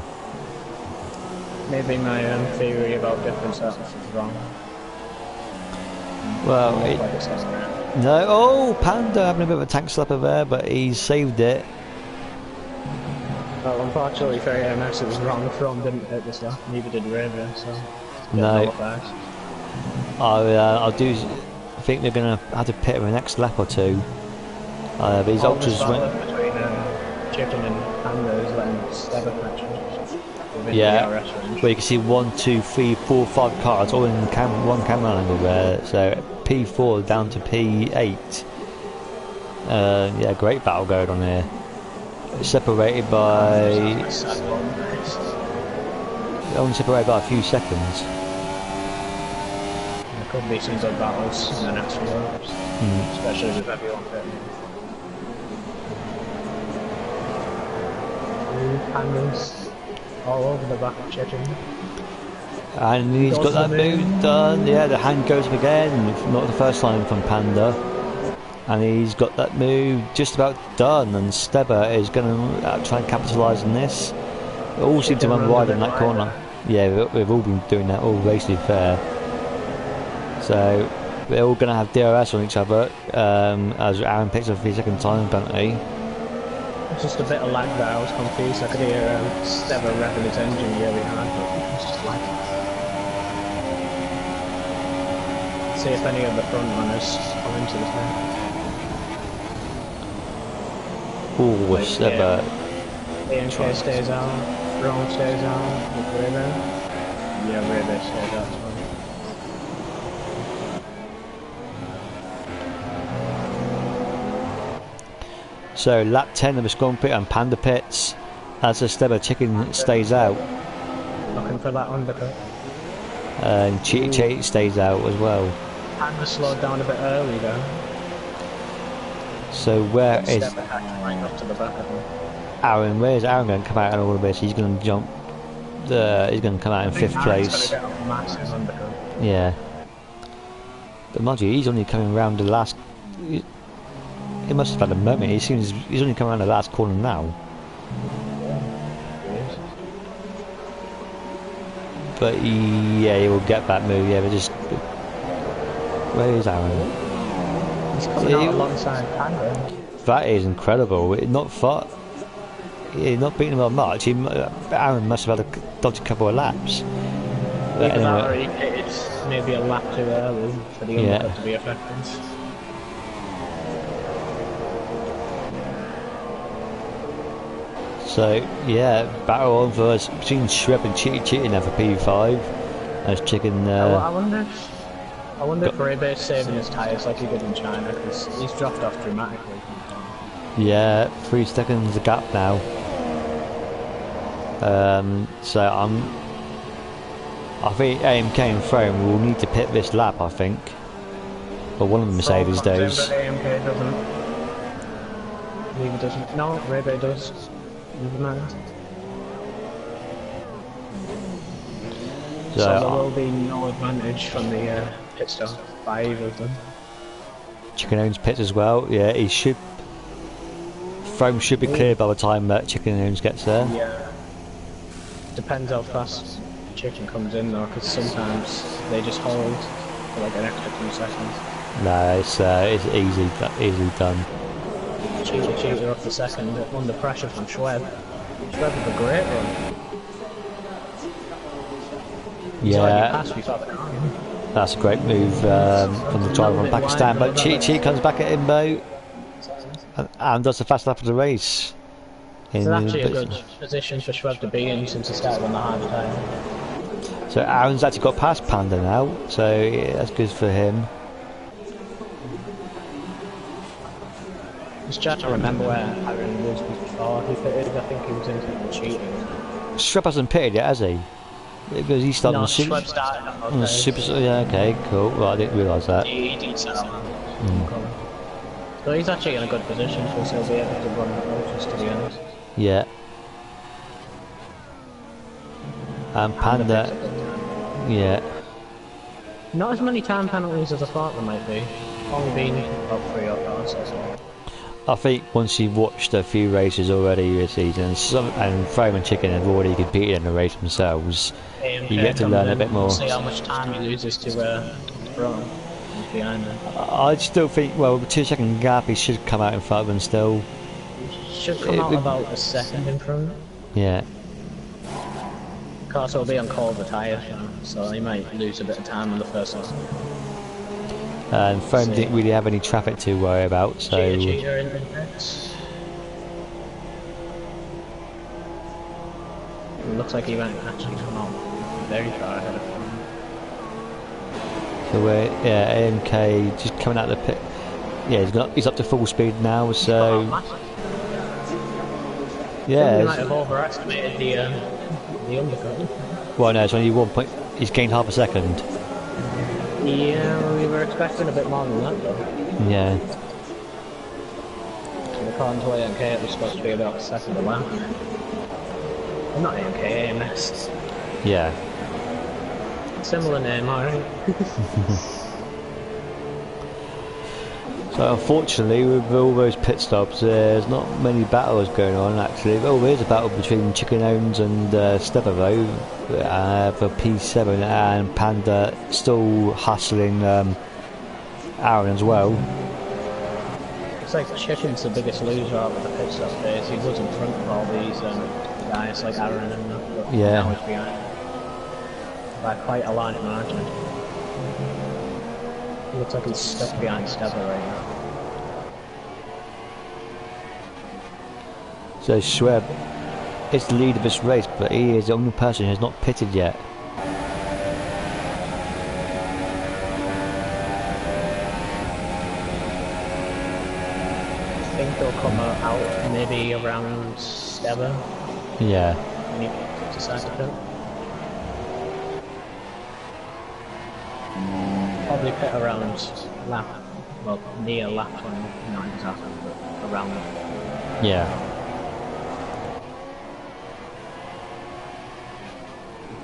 Maybe my theory about different setups is wrong. Well, no. Oh, Panda having a bit of a tank slapper there, but he's saved it. Well, unfortunately for AMS, it was wrong. From didn't hit this lap, neither did Raven, so. No. I do think they're going to have to pit him the next lap or two. But his ultras went. Between Chicken and Panda is letting Stebber catch him. Yeah, well you can see 1, 2, 3, 4, 5 cars all in one camera angle there. So P4 down to P8. Yeah, great battle going on here. Separated by only separated by a few seconds. There could be some good battles in the next few laps, especially with everyone pitting. Pandas all over the back of Chicken. And he's got that move done. Yeah, the hand goes up again. Not the first time from Panda. And he's got that move just about done. And Stebber is going to try and capitalise on this. They all seem to run wide in that corner. Yeah, we've all been doing that all race, to be fair. So they're all going to have DRS on each other as Aaron picks up for his second time penalty. Just a bit of lag there. I was confused. I could hear Stebber revving his engine really hard, but it was just lag. See if any of the front runners come into the turn. Ooh, Stebber. AMK stays out, Brown stays out, with Rebe. Yeah, Rebe stays out as well. So lap 10 of the Scrum Pit and Panda pits as the Stebber Chicken stays out. Looking for that undercut. And Cheat stays out as well. Panda slowed down a bit early though. So where is Stebber right up to the back of him. Aaron? Where's Aaron going to come out in all of this? He's going to jump. He's going to come out in 5th place. Yeah. But mind you, he's only coming around the last. He must have had a moment. He seems he's only coming around the last corner now. But he will get that move. Yeah, but just where is Aaron? He's coming out alongside Panda. That is incredible. Not far. Yeah, not beating him by much. Aaron must have had a dodgy couple of laps. But anyway, it's maybe a lap too early for the undercut to be effective. So yeah, battle on for us between Shreb and Cheating now for P5. As Chicken. I wonder if Rebe's saving his tyres like he did in China, because he's dropped off dramatically. Yeah, 3 seconds a gap now. So I think AMK and Frame will need to pit this lap. I think, but one of the Mercedes does. AMK doesn't. Neither doesn't. No, Rebe does. Never mind. So there will be no advantage from the pit stop by either of them. Chicken owns pits as well. Yeah, he should. Frame should be clear by the time that Chicken owns gets there. Yeah. Depends how fast Chicken comes in though, because sometimes they just hold for like an extra 2 seconds. No, it's easily done. Cheater off the second under pressure from Schweb. Schweb with a great run. Yeah, that's a great move from the driver from Pakistan. But Cheat comes back at him though, and does the fast lap of the race. It's actually a good position for Schweb to be in since he started on the hard time. So Aaron's actually got past Panda now, so yeah, that's good for him. Just trying to remember where Aaron was before he pitted. I think he was into the Cheating. Shrub hasn't pitted yet, has he? Because he started on Schweb started on Super. Yeah, okay, cool. Well, I didn't realise that. He did set up. So he's actually in a good position, so he'll be able to run the coaches to the end. Yeah. And Panda. Yeah. Not as many time penalties as I thought there might be. Only been about 3 or 4 so far. I think once you've watched a few races already this season, and Frame and Chicken have already competed in the race themselves, you get to learn a bit more. See how much time he loses to Brown behind him. I still think, well, with a 2 second gap, he should come out in front of them still. Should come out about a second in front. Yeah. Of course, it'll be on colder tyre, so he might lose a bit of time on the first one. And Frame didn't really have any traffic to worry about, so. Cheater in the pits. It looks like he won't actually come out very far ahead of him. So AMK just coming out of the pit. Yeah, he's up to full speed now, so. Yeah. He might have overestimated the undercut. Well, no, it's only 1 point. He's gained half a second. Yeah, we were expecting a bit more than that though. Yeah. So according to AMK, it was supposed to be about a second a lap. Not AMK, AMS. Yeah. Similar name, alright. So unfortunately, with all those pit stops, there's not many battles going on actually. Oh, there is a battle between Chicken Owns and Stepper though, for P7, and Panda still hustling Aaron as well. It's like Chicken's the biggest loser out of the pit stop days. He was in front of all these guys like Aaron and that, but Yeah. now he's behind by quite a large margin. He looks like he's stuck behind Stepper right now. So Schweb is the lead of this race, but he is the only person who has not pitted yet. I think he'll come out maybe around 7. Yeah. When he decides to pit. Probably pit around lap, well, near lap 20, not exactly, but around that. Yeah.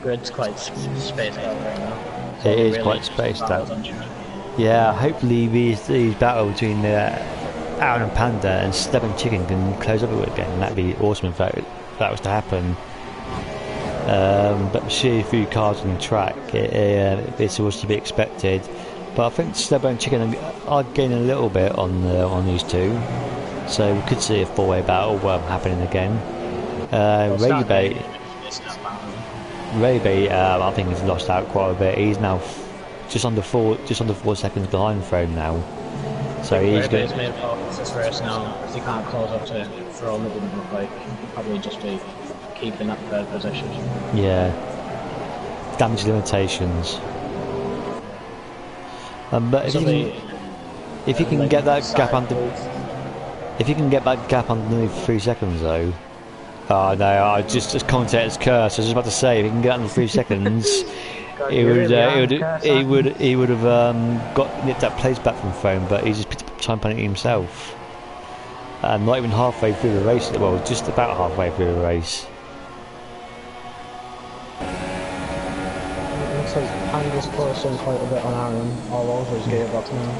Grid's quite spaced out right now. So It is really quite spaced out. battles on track. Yeah, hopefully these battle between Aaron and Panda and Steb and Chicken can close up again. That'd be awesome if that was to happen. But seeing a few cars on the track, it's always to be expected. But I think Steb and Chicken are gaining a little bit on these two, so we could see a four-way battle happening again. Raybay, I think he's lost out quite a bit. He's now just under 4 seconds behind Throne now. So he's going to made focus this race now because he can't close up to Throne. It wouldn't look like he'd probably just be keeping that third position. Yeah. Damage limitations. But if you can get that gap underneath 3 seconds though. Oh no! I just commentator's curse. I was just about to say, if he can get under 3 seconds, he would have got nipped that place back from Throne, but he's just picked up time penalty himself, and not even halfway through the race. Well, just about halfway through the race. It looks like Panda's closing quite a bit on Aaron all over his gearbox now.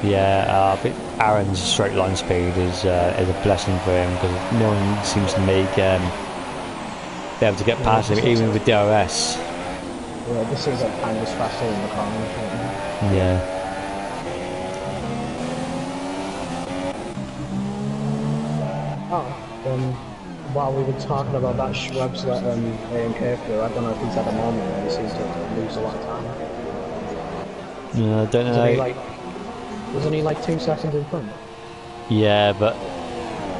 Yeah, I think Aaron's straight line speed is a blessing for him because no one seems to be able to get past him, even with DRS. Yeah, this seems like Panda's faster in the corner. Yeah. While we were talking about that, Schweb's let AMK through. I don't know if he's at a moment where he seems to lose a lot of time. I don't know. Wasn't he like 2 seconds in front? Yeah, but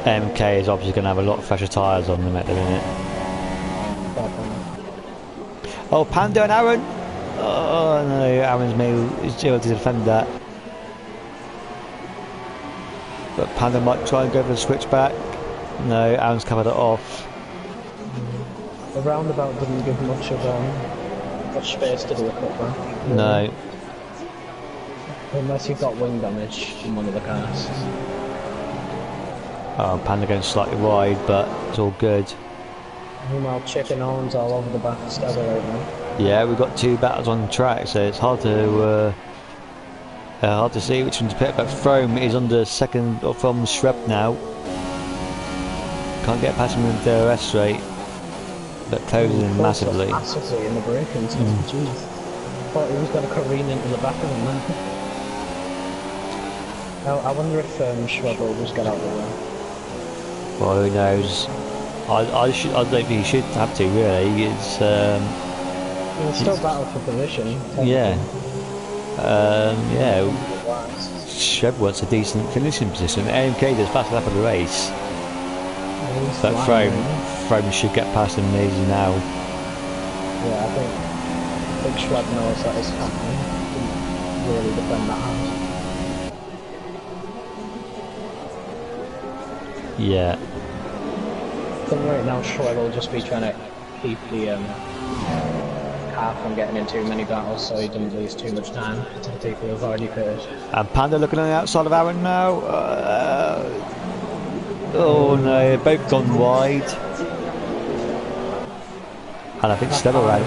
MK is obviously going to have a lot of fresher tyres on them at the minute. Oh, Panda and Aaron! Oh no, Aaron's able to defend that. But Panda might try and go for the switchback. No, Aaron's covered it off. The roundabout didn't give much space to do a cutback. No. Unless you've got wing damage in one of the cars. Oh, Panda going slightly wide, but it's all good. Meanwhile, Chicken Owns all over the back of Stagger right now. Yeah, we've got 2 battles on the track, so it's hard to see which one to pick. But Throne is under second from Shreb now. Can't get past him with the DRS rate, but closing in massively. Massively in the braking. Jeez. Thought he was going to careen into the back of him then. I wonder if Schweb will just get out of the way. Well, who knows? I don't think he should have to really. It's He'll still battle for position. yeah. Schweb wants a decent finishing position. AMK does fast lap of the race, but Throne should get past him easy now. Yeah, I think Schweb knows that is happening. He can really defend that hard. Yeah. I think right now Schweb will just be trying to keep the car from getting in too many battles so he doesn't lose too much time to the people who've already pitted. And Panda looking on the outside of Aaron now. Oh no, both gone wide. And I think Steveran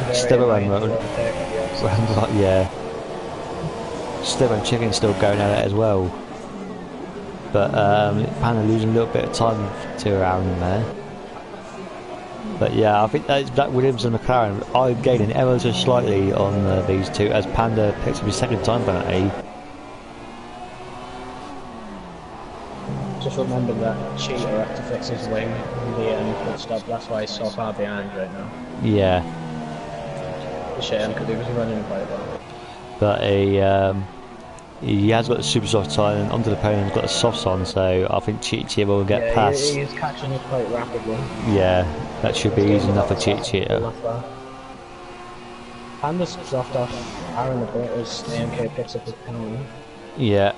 yeah. Steveran Chicken's still going at it as well. But Panda losing a little bit of time to around there. But yeah, I think that Williams and McLaren are gaining ever so slightly on these two as Panda picks up his second time penalty. Just remember that Cheetah had to fix his wing in the pit stop, that's why he's so far behind right now. Yeah. It's a shame because he was running quite well. But he has got the super soft tyre and under the podium he's got the softs on, so I think Cheetah will get past. He's catching it quite rapidly. Yeah, that should be easy enough for Cheetah. Panda's dropped off Aaron the bit as AMK picks up his penalty. Yeah.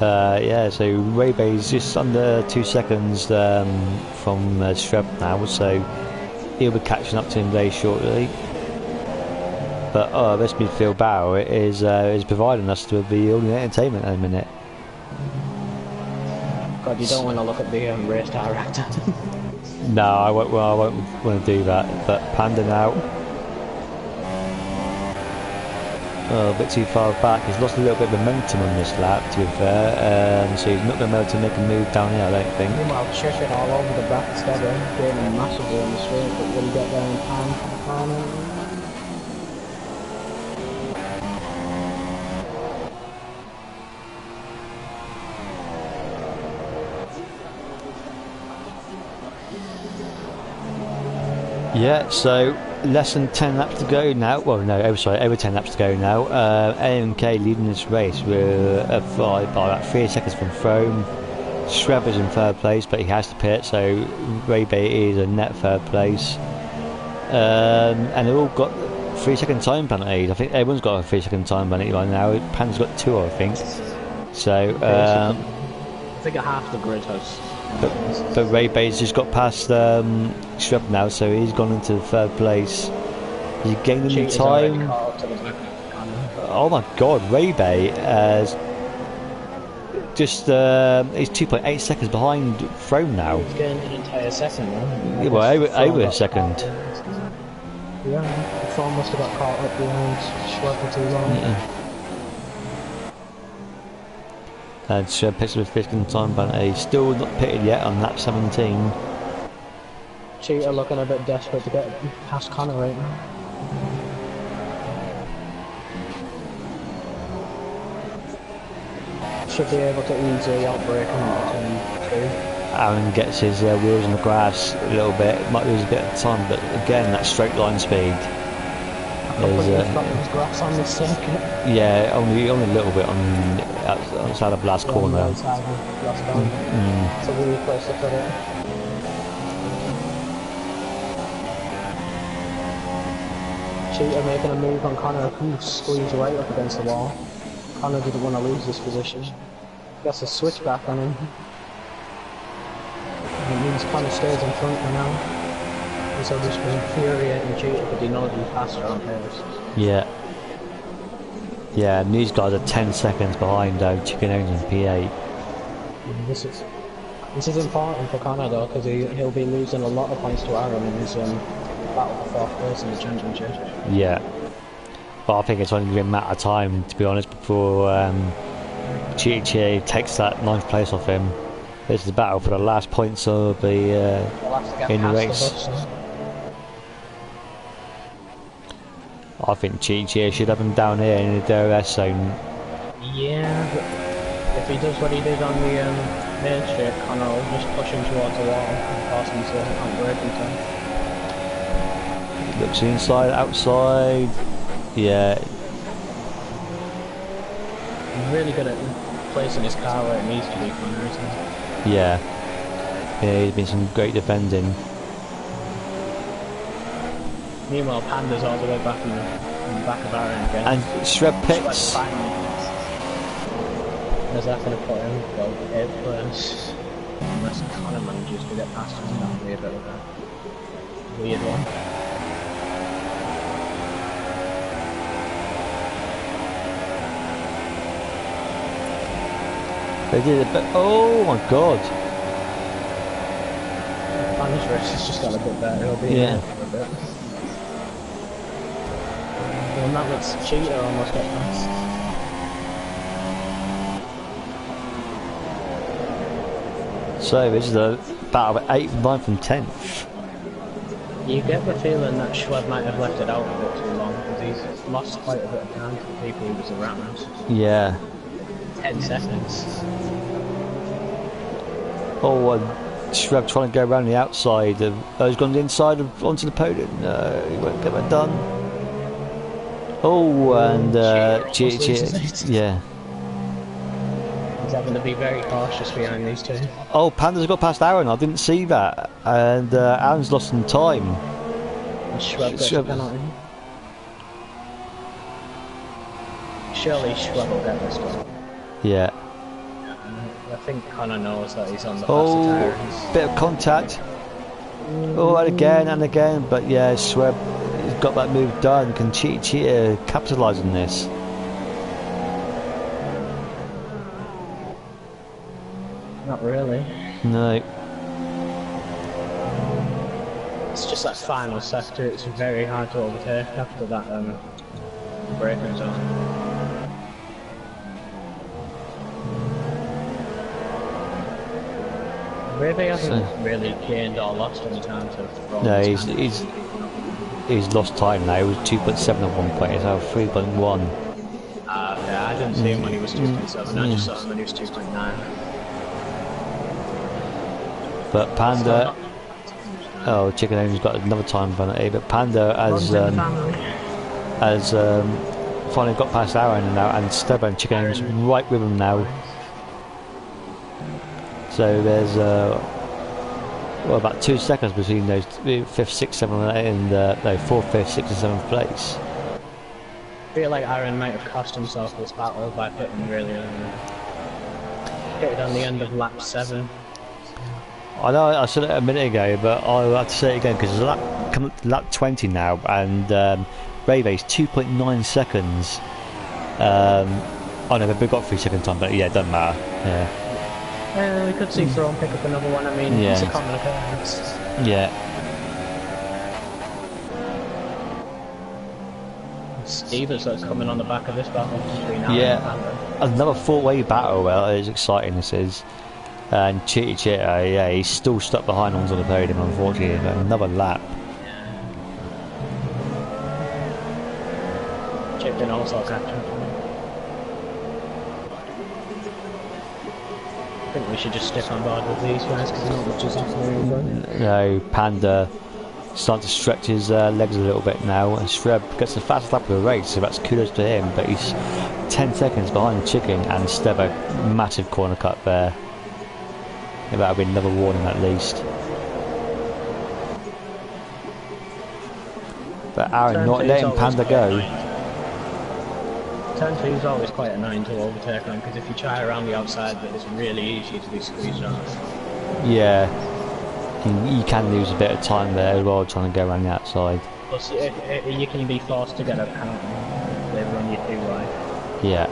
Yeah, so Raybay's just under 2 seconds from Shreb now, so he'll be catching up to him very shortly. But this midfield battle is providing us with the only entertainment at the minute. God, you don't want to look at the race director. No, I won't want to do that. But Panda now. A bit too far back. He's lost a little bit of momentum on this lap, to be fair. So he's not going to be able to make a move down here, I don't think. Meanwhile, Cheshire all over the back instead of gaining massively on the straight, but will he get there in time for the corner? Yeah, so less than 10 laps to go now. Well, no, over 10 laps to go now. AMK leading this race with by about 3 seconds from Throne. Shreb is in third place, but he has to pit, so Raybay is a net third place. And they've all got 3 second time penalties. I think everyone's got a 3 second time penalty right now. Pan's got 2, I think. So I think half the grid has. But Raybay's just got past Shrub now, so he's gone into third place. He's gaining the time. Oh my God, Raybay has just he's 2.8 seconds behind Throne now. He's getting an entire second now. Yeah, well, over a second. Yeah, Throne must have got caught up behind Shrub for too long. Yeah. And Shreb picks up a 5th time penalty. Still not pitted yet on lap 17. Cheetah looking a bit desperate to get past Connor right now. Should be able to easily outbrake him at turn 2. Aaron gets his wheels on the grass a little bit. Might lose a bit of time, but again, that straight line speed. Grass on the circuit. Yeah, only a little bit on outside of the last corner. It's a weird place to put it. Cheetah making a move on Connor, who squeezed right up against the wall. Connor didn't want to lose this position. Gets a switchback on him. And it means Connor stays in front for now. So this was infuriating Cheetah, but he knows he's faster on pace. Yeah. Yeah, and these guys are 10 seconds behind Chicken Owns and P8. This is important for Connor though, because he'll be losing a lot of points to Aaron in his battle for 4th place in the championship. Yeah. But I think it's only a matter of time, to be honest, before Chi takes that 9th place off him. This is the battle for the last points of the in the race. I think Chi should have him down here in the DRS zone. Yeah, but if he does what he did on the main straight, Connor will just push him towards the wall and cause him to break in time. Looks inside, outside. Yeah. He's really good at placing his car where it needs to be, Connor, isn't he? Yeah. Yeah, he's been some great defending. Meanwhile, Panda's all the way back in the back of Aaron again. And Shreb picks. Is that going to put him? Well, 8th place. Unless Connor manages to get past him, that would be a bit of a weird one. They did it, but oh my God! this race has just got a bit better. He'll be Yeah. for a bit. And that looks cheater almost got past. So this is a battle of 8th, 9th and 10th. You get the feeling that Schwab might have left it out a bit too long because he's lost quite a bit of time to the people he was around. Yeah. 10 seconds. Oh, and Schwab trying to go around the outside. He's gone inside onto the podium. No, he won't get that done. Oh, and yeah. He's having to be very cautious behind these two. Oh, Panda's got past Aaron. I didn't see that, and Aaron's lost some time. And Schwab gets a penalty. Surely Schwab will get this one. Yeah. I think Connor knows that he's on the faster tire. Bit of contact. Oh, and again, but yeah, Schwab has got that move done. Can Cheetah capitalise on this? Not really. No. It's just that final sector. It's very hard to overtake after that braking zone. Maybe hasn't really gained or lost any time to. No, he's lost time now. He was 2.7 at one point. He's now 3.1. Okay, I didn't see him when he was 2.7. I just saw him when he was 2.9. But Panda. Oh, Chicken Owner's got another time penalty. But Panda has finally got past Aaron now, and Stubborn and Chicken Owner's right with him now. So there's well, about 2 seconds between those 5th, 6th, 7th, and 4th, 5th, 6th, and 7th place. I feel like Aaron might have cost himself this battle by pitting really early. Pitted on the end of lap 7. I know I said it a minute ago, but I'll have to say it again because it's lap 20 now, and Reve's 2.9 seconds. Oh no, they've got 3 second time, but yeah, it doesn't matter. Yeah. We could see Throne pick up another one. I mean, yeah. It's a common occurrence. Yeah. Steve is coming on the back of this battle between Aaron and Panda. Another 4-way battle. Well, it's exciting. This is. And Cheetah, yeah, he's still stuck behind onto the podium, unfortunately. Another lap. Chipped in also captain. I think we should just stick on board with these guys because not much is happening. No, Panda starting to stretch his legs a little bit now, and Shreb gets the fastest lap of the race, so that's kudos to him. But he's 10 seconds behind Chicken and Stebber. Massive corner cut there. That'll be another warning at least. But Aaron not letting Panda go. Turn 2 is always quite annoying to overtake on because if you try around the outside, it's really easy to be squeezed off. Yeah, you can lose a bit of time there as well trying to go around the outside. Plus, you can be forced to get a penalty when you do right. Yeah.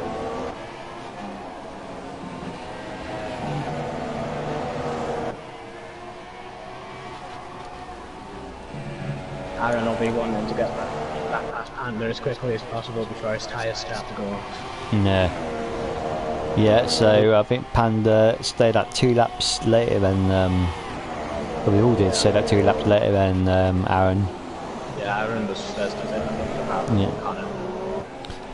Aaron will be wanting to get back past Panda as quickly as possible before his tyres start to go off. Yeah, so I think Panda stayed at 2 laps later than well, we all did stay at 2 laps later than Aaron. Yeah, Aaron was first a bit. Connor.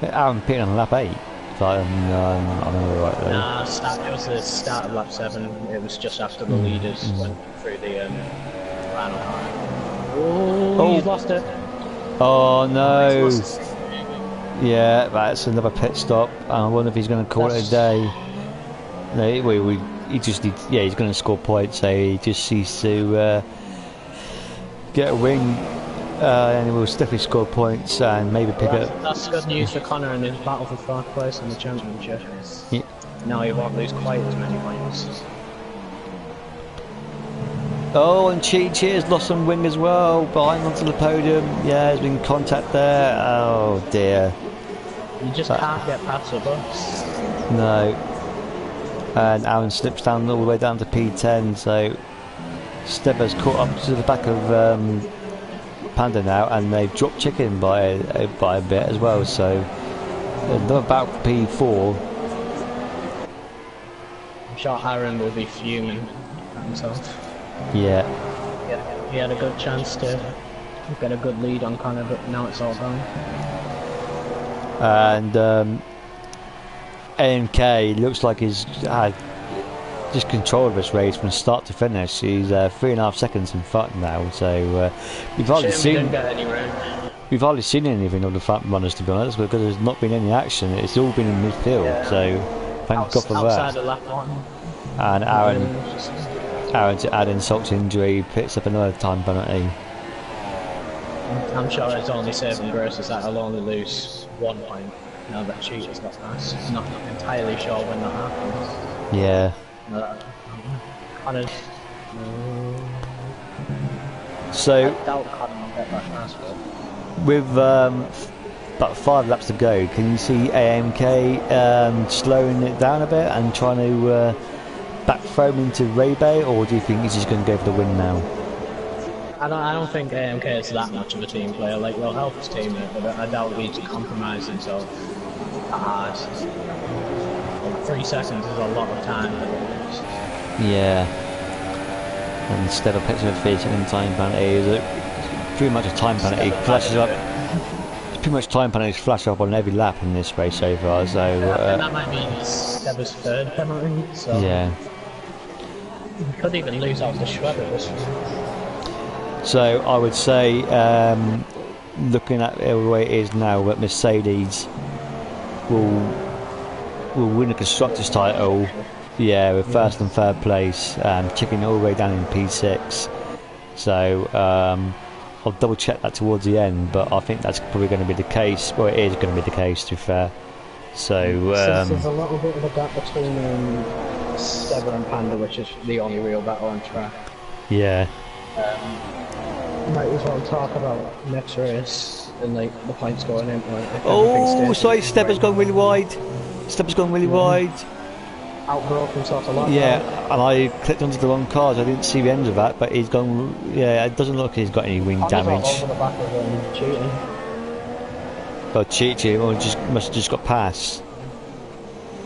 Aaron pitted on lap 8. If I remember right there. Nah, it was the start of lap 7. It was just after the leaders went through the final corner. Oh, he's lost it. Oh no. Yeah, that's another pit stop. I wonder if he's going to call it a day. No, he just needs, yeah, he's going to score points, so he just needs to get a win, and he will definitely score points and maybe pick up. That's good news for Connor in his battle for 4th place in the championship. Yeah. Now he won't lose quite as many points. Oh, and Cheetah's lost some wing as well, behind onto the podium. Yeah, there's been contact there. Oh dear. You just can't get past the bus. No. And Aaron slips down all the way down to P10, so Steba's caught up to the back of Panda now, and they've dropped chicken by a bit as well. So another battle for P4. I'm sure Aaron will be fuming at himself. Yeah. He had a good chance to get a good lead on Connor, but now it's all gone. And AMK looks like he's had just control of this race from start to finish. He's 3.5 seconds in front now, so we've hardly seen anything of the front runners, to be honest, because there's not been any action. It's all been in midfield, so thank God for that. Outside of lap 1. And Aaron, to add insult to injury, picks up another time penalty. I'm sure it's only saving graces that he'll only lose 1 point now that Cheetah's got past. Not entirely sure when that happens. Yeah. Connor's... So, I doubt Connor will get that past, but... with about 5 laps to go, can you see AMK slowing it down a bit and trying to back throw him into Ray-Bay, or do you think he's just going to go for the win now? I don't think AMK is that much of a team player. Like, he'll help his teammate, but I doubt he'd compromise himself that hard. Like, 3 seconds is a lot of time. Yeah. And instead of picking a 3-second time penalty, is pretty much a time penalty flashes up. It's pretty much time penalties flash up on every lap in this race so far. So and that might be Steba's 3rd penalty. So yeah. He could even lose out the shredder this week. So I would say, looking at the way it is now, that Mercedes will win the constructors title. Yeah, with 1st and 3rd place, ticking all the way down in P6. So I'll double check that towards the end, but I think that's probably going to be the case. Well, it is going to be the case, to be fair. So there's a little bit of a gap between Steba and Panda, which is the only real battle on track. Yeah. Might as well talk about next race and like the points going in. Like, oh, sorry, Steba's gone really wide. Steba's gone really wide. Outbroke himself a lot. Yeah, and I clicked onto the wrong cars. I didn't see the end of that, but he's gone. Yeah, it doesn't look like he's got any wing damage. Over the back of him, cheating. Oh, cheating, or must have just got past.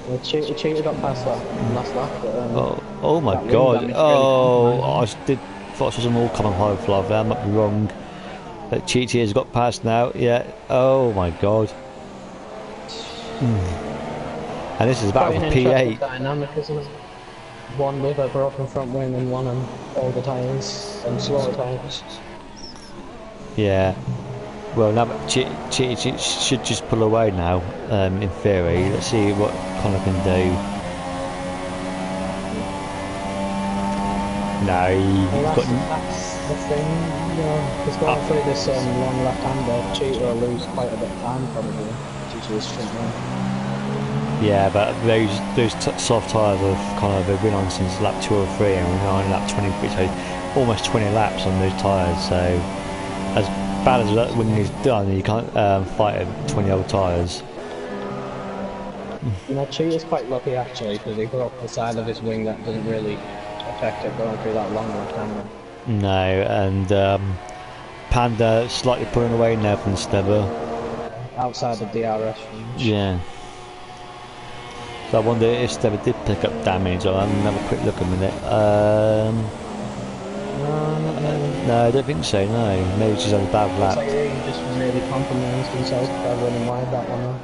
Well, cheated got past that last lap. But, oh my God! Oh, I thought it was an all-common high fly there. I might be wrong. But Cheaty has got past now. Yeah. Oh my God. And this is about P8. Dynamic, isn't it? One with a broken front wing and one on older tyres and slower tyres. Yeah. Well, now Cheaty should just pull away now. In theory, let's see what Connor can do. No, well, that's the thing, you know, he's going through this long left-hander. Cheater will lose quite a bit of time probably due to his sprint run. Yeah, but those soft tyres have kind of been on since lap 2 or 3, and we're on lap 20, so almost 20 laps on those tyres. So as bad as that wing is done, you can't fight at 20 old tyres. You know, Cheater's quite lucky actually, because he broke the side of his wing that doesn't really affect it going through that long left-hander. No, and Panda slightly pulling away now from Steba. Outside of the DRS range. Yeah. So I wonder if Steba did pick up damage. I'll have a quick look a minute. No, not really. No, I don't think so, no. Maybe she's on a bad lap. Looks like he just really compromised himself by running wide that one though.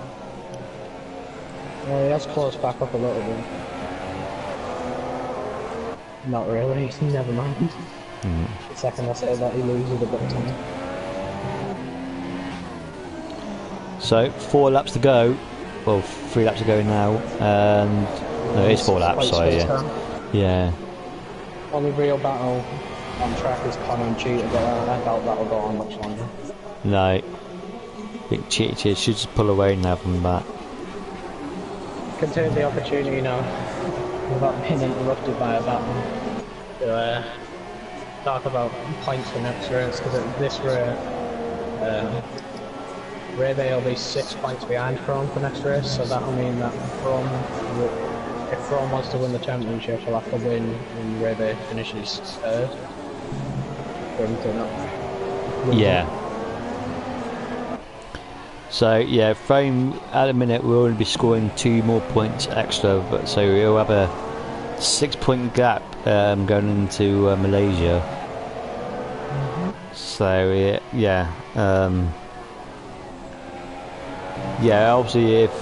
Yeah, he has closed back up a little bit. Not really, never mind. The second I say that, he loses a bit of time. So, 4 laps to go. Well, 3 laps to go now. And no, it's 4 laps, sorry, yeah. Yeah. Only real battle on track is Connor and Cheetah, but I doubt that'll go on much longer. No. I think Cheetah should just pull away now from that. Can take the opportunity now, without being interrupted by a battle, to talk about points for next race, because at this race, Ray-Bay will be 6 points behind Chrome for next race, so that'll mean that if Chrome wants to win the championship, he'll have to win when Ray-Bay finishes 3rd. for him to not. Yeah. So yeah, Frame at the minute will only be scoring 2 more points extra, but so he'll have a 6-point gap going into Malaysia. So yeah, yeah. Obviously, if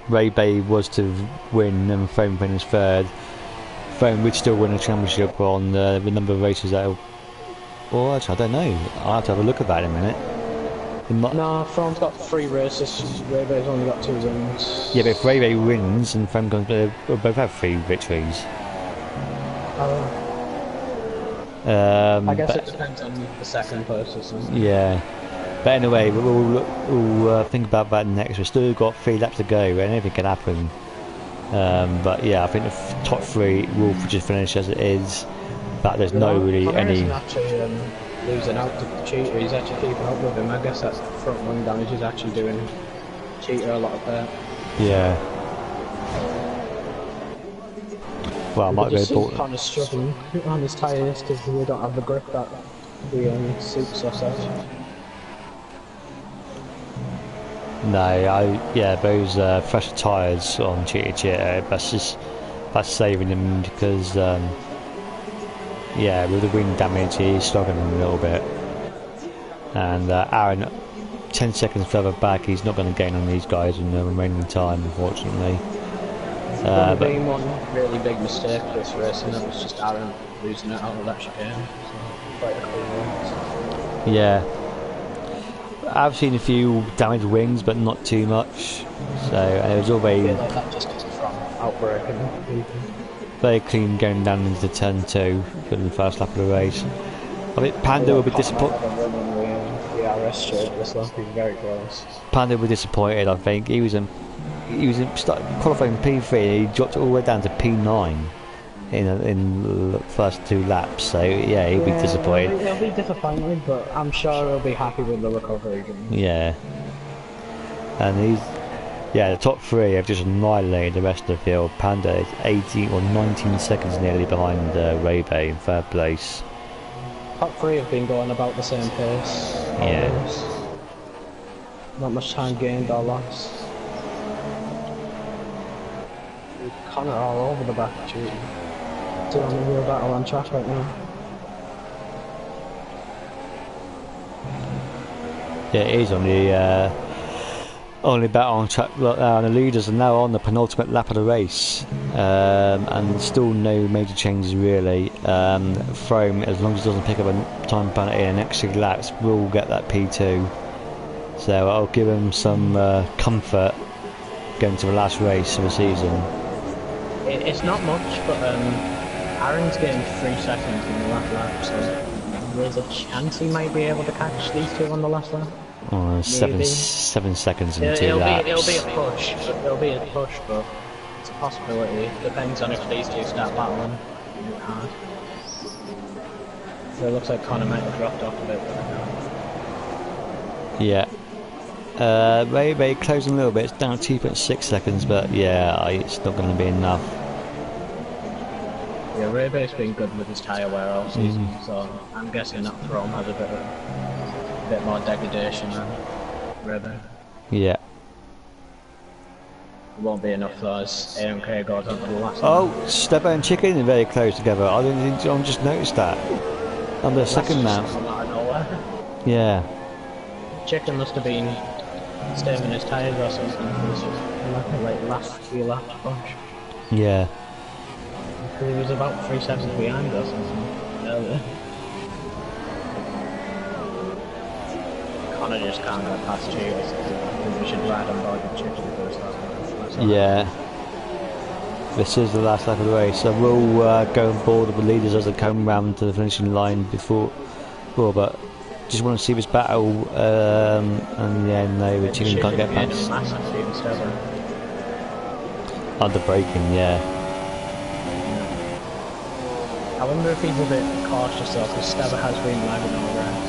Ray Bay was to win and Frame finished third, Frame would still win a championship on the number of races that. Well, actually, I don't know. I'll have to have a look at that in a minute. No, Frome's got 3 races. Ray Bay's only got 2 wins. Yeah, but if Ray Bay wins and Frame comes, we'll both have 3 victories. I guess it depends on the second place or something. Yeah. But anyway, we'll think about that next. We've still got 3 laps to go, and anything can happen. But yeah, I think the top 3 will just finish as it is. But there's no really any. Isn't actually losing out to Cheetah. He's actually keeping up with him. I guess that front wing damage is actually doing Cheetah a lot of hurt. Yeah. Well, I might be able kind of struggling on his tyres because we don't have the grip that the suits or such. No, yeah, those fresh tyres on Cheetah, that's saving him because yeah, with the wind damage he's struggling a little bit, and Aaron 10 seconds further back, he's not going to gain on these guys in the remaining time, unfortunately. But been one really big mistake this race, and that was just Aaron losing it out of that chicane. So quite a clean race. Yeah, I've seen a few damaged wings, but not too much. So, and it was all very, like that just from outbreaking. very clean going down into turn 2 for the first lap of the race. I think Panda will be disappointed. Very close. Panda will be disappointed. I think he was qualifying P3. He dropped all the way down to P9 in the first 2 laps. So yeah, he'll be disappointed. He'll be disappointed, but I'm sure he'll be happy with the recovery. Yeah, and the top 3 have just annihilated the rest of the field. Panda is 18 or 19 seconds nearly behind Ray Bay in 3rd place. Top 3 have been going about the same pace. Yeah. Not much time gained or lost. Connor all over the back, Cheetah. Still on the real battle on track right now. Yeah, it is only battle on track. The leaders are now on the penultimate lap of the race, and still no major changes really. Frome, as long as it doesn't pick up a time penalty in the next 3 laps, will get that P2. So I'll give him some comfort going to the last race of the season. It's not much, but Aaron's getting 3 seconds in the last lap, so there's a chance he might be able to catch these 2 on the last lap. 7 seconds in 2 laps. It'll be a push, but it's a possibility. Depends on if these 2 start battling hard. So it looks like Connor might have dropped off a bit. Yeah. Ray closing a little bit. It's down 2.6 seconds, but yeah, it's not going to be enough. Yeah, Ray Bay's been good with his tyre wear all season, so I'm guessing that Frome has a bit more degradation than Ray Bay. Yeah. It won't be enough though as AMK goes on to the last Oh, one. Stepper and Chicken are very close together. I just noticed that. On the second now. Yeah. Chicken must have been staying his tyres or something. Like last few laps bunch. Yeah. He was about 3 seconds behind or something earlier. Connor just can't get past Cheetah, so I think we should ride on board with Chicken first. Yeah. This is the last lap of the race, so we'll go on board with the leaders as they come round to the finishing line before, but just want to see this battle, and yeah, no, the Chicken can't get past. Under braking, yeah. I wonder if he's a bit cautious though, because Stebber has been lagging all around.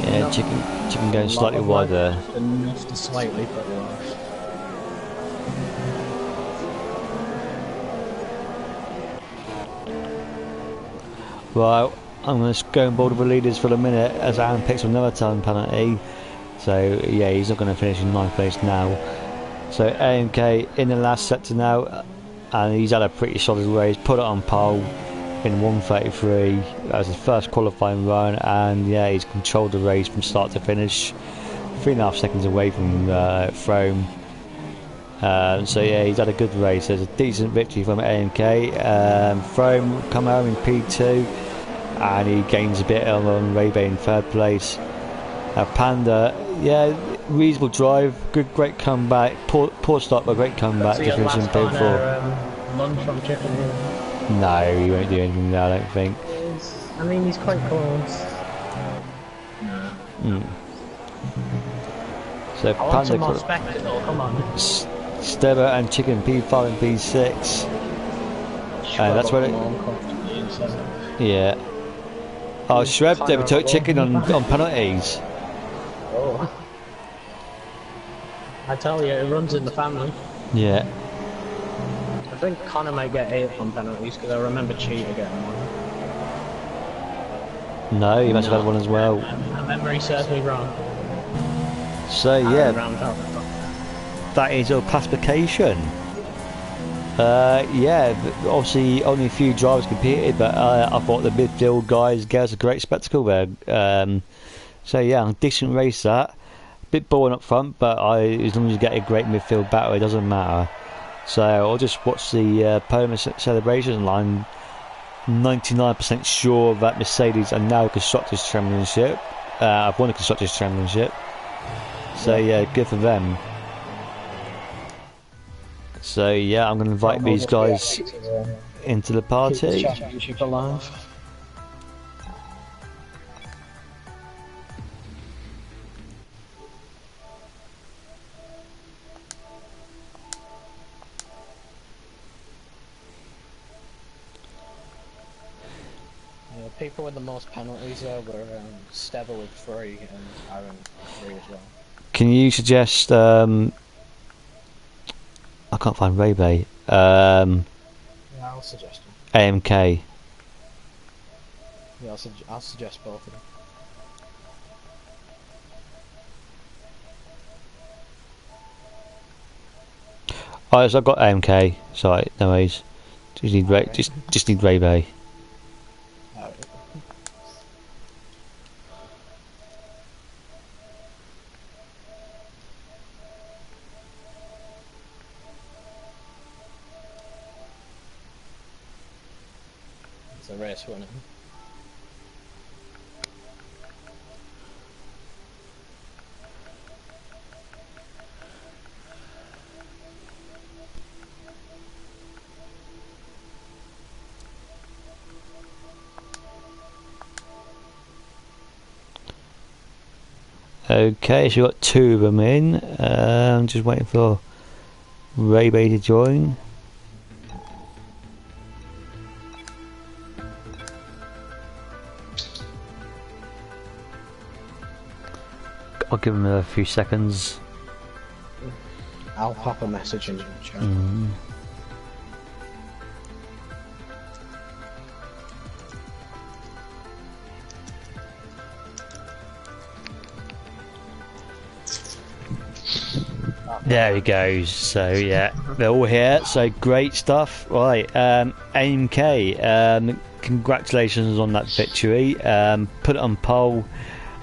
Yeah, Chicken going slightly wider. Enough to slightly put you off. Right, I'm going to go and board with the leaders for a minute as Aaron picks another time penalty. So yeah, he's not going to finish in 9th place now. So AMK in the last sector now, and he's had a pretty solid race. Put it on pole in 1:33. That was his first qualifying run, and yeah, he's controlled the race from start to finish. 3.5 seconds away from Frome. So yeah, he's had a good race. There's a decent victory from AMK. Frome come home in P2, and he gains a bit on Ray-Bay in 3rd place. Panda, yeah, reasonable drive, great comeback. Poor start, but great comeback. So your last lunch from chicken. No, he won't do anything there, I don't think. I mean, he's quite close. So I want some more spectacle, come on. Steba and Chicken P5 and P6. That's where it... Yeah. Oh, Shreb overtook Chicken on penalties. Oh. I tell you, it runs in the family. Yeah. I think Connor might get 8 on penalties because I remember Cheetah getting one. No, he must have had one as well. My memory serves me wrong. So yeah, that is our classification. Yeah, obviously only a few drivers competed, but I thought the midfield guys gave us a great spectacle there. So yeah, decent race that. Bit boring up front, but as long as you get a great midfield battle, it doesn't matter. So I'll just watch the podium celebration line. 99% sure that Mercedes are now Constructors' Championship. I've won the Constructors' Championship. So yeah, good for them. So yeah, I'm going to invite these guys into the party. Championship alive. People with the most penalties there were Steva with 3 and Aaron 3 as well. Can you suggest? I can't find Ray-Bay. Yeah, I'll suggest him. AMK. Yeah, I'll suggest both of them. Oh, yes, I've got AMK. Sorry, no worries. Just need just need Ray-Bay. It's a race winner. Okay, so we've got 2 of them in. I'm just waiting for Ray-Bay to join. I'll give him a few seconds. I'll pop a message in the chat. There he goes. So yeah, they're all here. So great stuff. Right, AMK, congratulations on that victory. Put it on pole.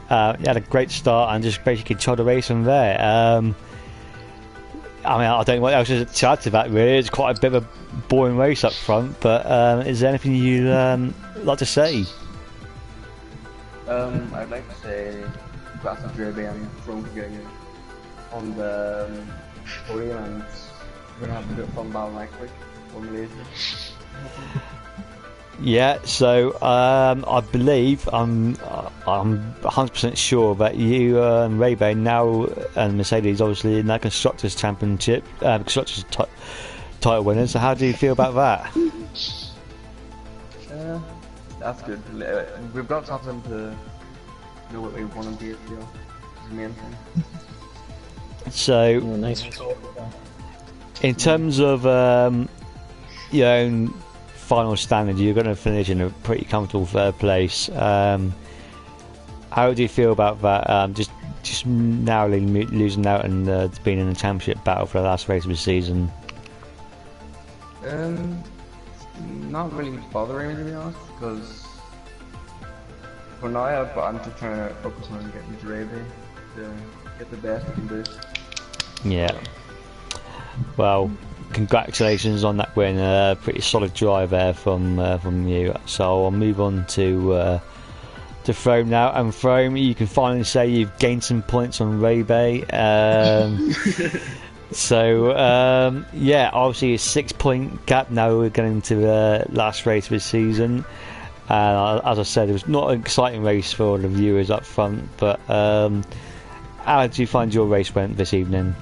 You had a great start and just basically controlled the race from there. I mean, I don't know what else to add to that really. It's quite a bit of a boring race up front, but is there anything you'd like to say? I'd like to say congrats to Jeremy and Frome for getting it on the podium, and we're gonna have a bit of fun battle next week for Malaysia. Yeah, so I believe I'm 100% sure that you and Ray-Bay now and Mercedes obviously in that Constructors' Championship, Constructors' title winners. So how do you feel about that? That's good. We've got something to know what we want to do. Is the main thing. So, Yeah, nice. in terms of your own final standard, you're going to finish in a pretty comfortable third place. How do you feel about that? Just narrowly losing out and being in the championship battle for the last race of the season. Not really bothering me, to be honest, because for now I'm just trying to focus on getting to Raby to get the best I can do. Yeah. Well, congratulations on that win. Pretty solid drive there from you. So I'll move on to Throme now. And Throme, you can finally say you've gained some points on Raby. So yeah, obviously a 6-point gap now. We're getting to the last race of the season. As I said, it was not an exciting race for the viewers up front. But how did you find your race went this evening?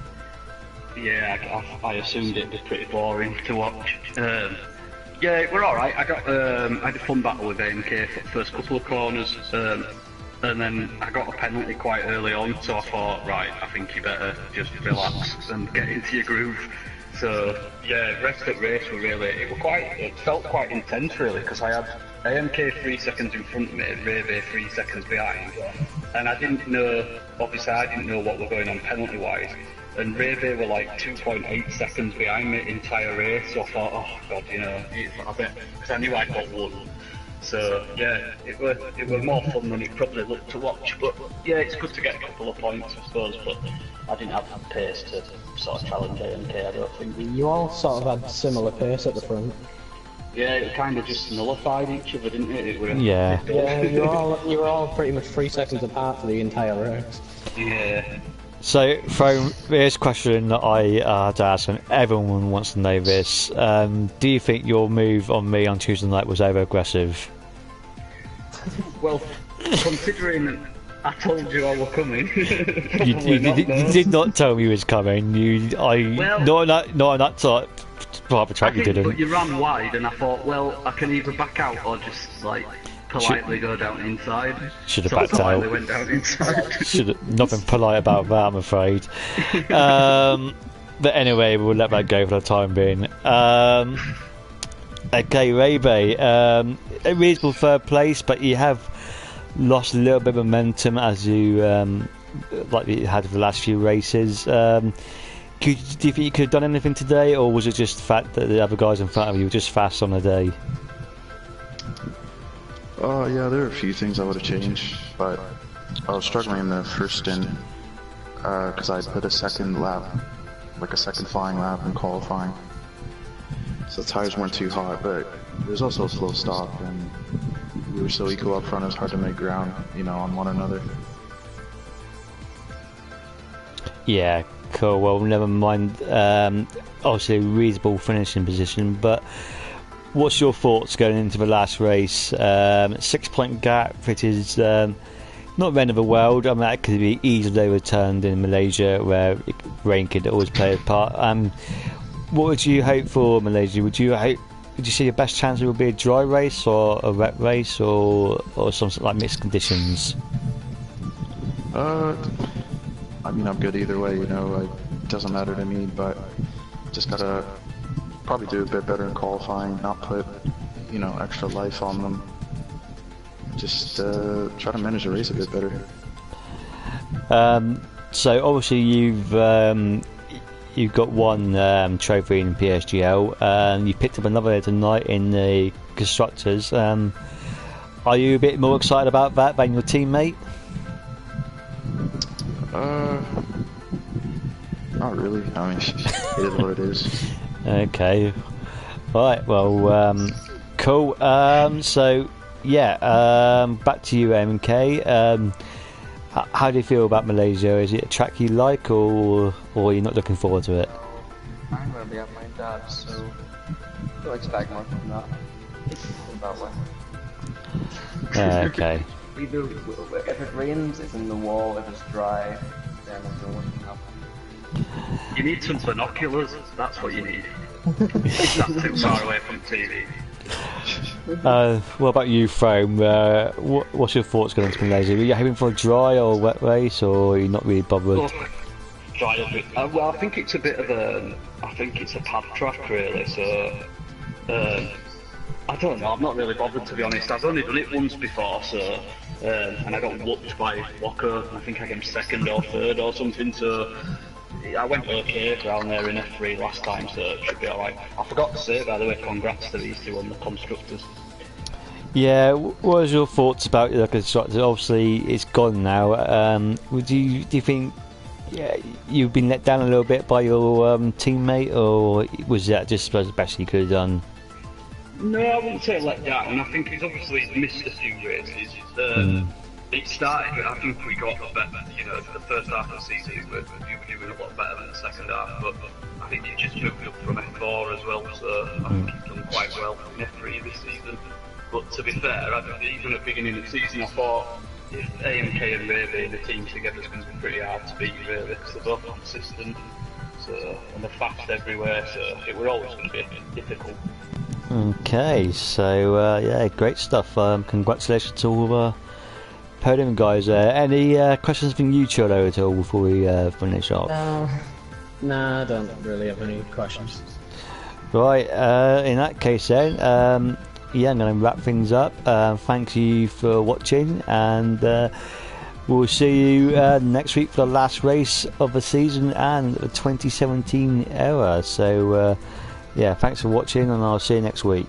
Yeah, I assumed it was pretty boring to watch. Yeah, we're alright. I had a fun battle with AMK for the first couple of corners, and then I got a penalty quite early on, so I thought, right, I think you better just relax and get into your groove. So yeah, rest of the race were really, it felt quite intense really, because I had AMK 3 seconds in front of me, Raby 3 seconds behind, and I didn't know what were going on penalty wise. And Raby were like 2.8 seconds behind me entire race, so I thought, oh god, you know, I bet, because I knew I'd got one. So yeah, it were more fun than it probably looked to watch, but yeah, it's good to get a couple of points, I suppose, but I didn't have the pace to sort of challenge AMK, I don't think. You all sort of had similar pace at the front. Yeah, it kind of just nullified each other, didn't it? Yeah, you were all pretty much 3 seconds apart for the entire race. Yeah. So, Throme, here's a question that I had to ask, and everyone wants to know this. Do you think your move on me on Tuesday night was over-aggressive? Well, considering I told you I was coming, you did not tell me you was coming. Not on that part of the track you didn't. But you ran wide, and I thought, well, I can either back out or just like politely go down inside. Should have backed out. Went down inside. Should have nothing polite about that, I'm afraid. But anyway, we'll let that go for the time being. Okay, Raby, a reasonable third place, but you have lost a little bit of momentum as you like you had for the last few races. Do you think you could have done anything today, or was it just the fact that the other guys in front of you were just fast on the day? Yeah, there are a few things I would have changed, but I was struggling in the first stint because I put a second lap, like a second flying lap in qualifying. So the tires weren't too hot, but there was also a slow stop, and we were so equal up front, it was hard to make ground, on one another. Yeah, cool. Well, never mind. Obviously, a reasonable finishing position, but what's your thoughts going into the last race? 6-point gap, which is not the end of the world. I mean, that could be easily overturned in Malaysia, where rain could always play a part. What would you hope for Malaysia? Would you see your best chance it would be a dry race or a wet race or something like mixed conditions? I mean, I'm good either way, it doesn't matter to me, but just gotta probably do a bit better in qualifying, not put, extra life on them. Just try to manage the race a bit better. So obviously you've got one trophy in PSGL, and you picked up another tonight in the constructors. Are you a bit more excited about that than your teammate? Not really. I mean, it is what it is. Okay. Right. Well, cool. So yeah, back to you, MK. How do you feel about Malaysia? Is it a track you like, or you're not looking forward to it? I'm gonna be at my dad, so I don't expect much from that. About what? Okay. Either if it rains, it's in the wall. If it's dry, then it's going to happen. You need some binoculars. That's what you need. It's not too far away from TV. What about you, Throme? What's your thoughts going into Malaysia? Are you hoping for a dry or wet race, or are you not really bothered? Dry a bit. Well, I think it's a bit of a. I think it's a pad track really. So I don't know, I'm not really bothered to be honest. I've only done it once before, so and I got whooped by Walker. I think I came second or third or something, so I went okay around there in F3 last time, so it should be alright. I forgot to say, by the way, congrats to these two on the constructors. Yeah, what was your thoughts about the constructors? Obviously, it's gone now. Do you think you've been let down a little bit by your teammate, or was that just the best you could have done? No, I wouldn't say let down. I think he's obviously missed a few races. It started, I think we got better, you know, the first half of the season you were doing a lot better than the second half, but I think you just moved up from F4 as well, so I think he's done quite well in F3 this season. But to be fair, even at the beginning of the season I thought if AMK and Ray being the team together is going to be pretty hard to beat really, because they're both consistent, so, and they're fast everywhere, so it were always going to be difficult. Okay, so yeah, great stuff. Congratulations to all podium guys. Any questions from you, Cholo, at all before we finish off? No, I don't really have any questions. Right, in that case then, yeah, I'm going to wrap things up. Thank you for watching, and we'll see you next week for the last race of the season and the 2017 era. So yeah, thanks for watching, and I'll see you next week.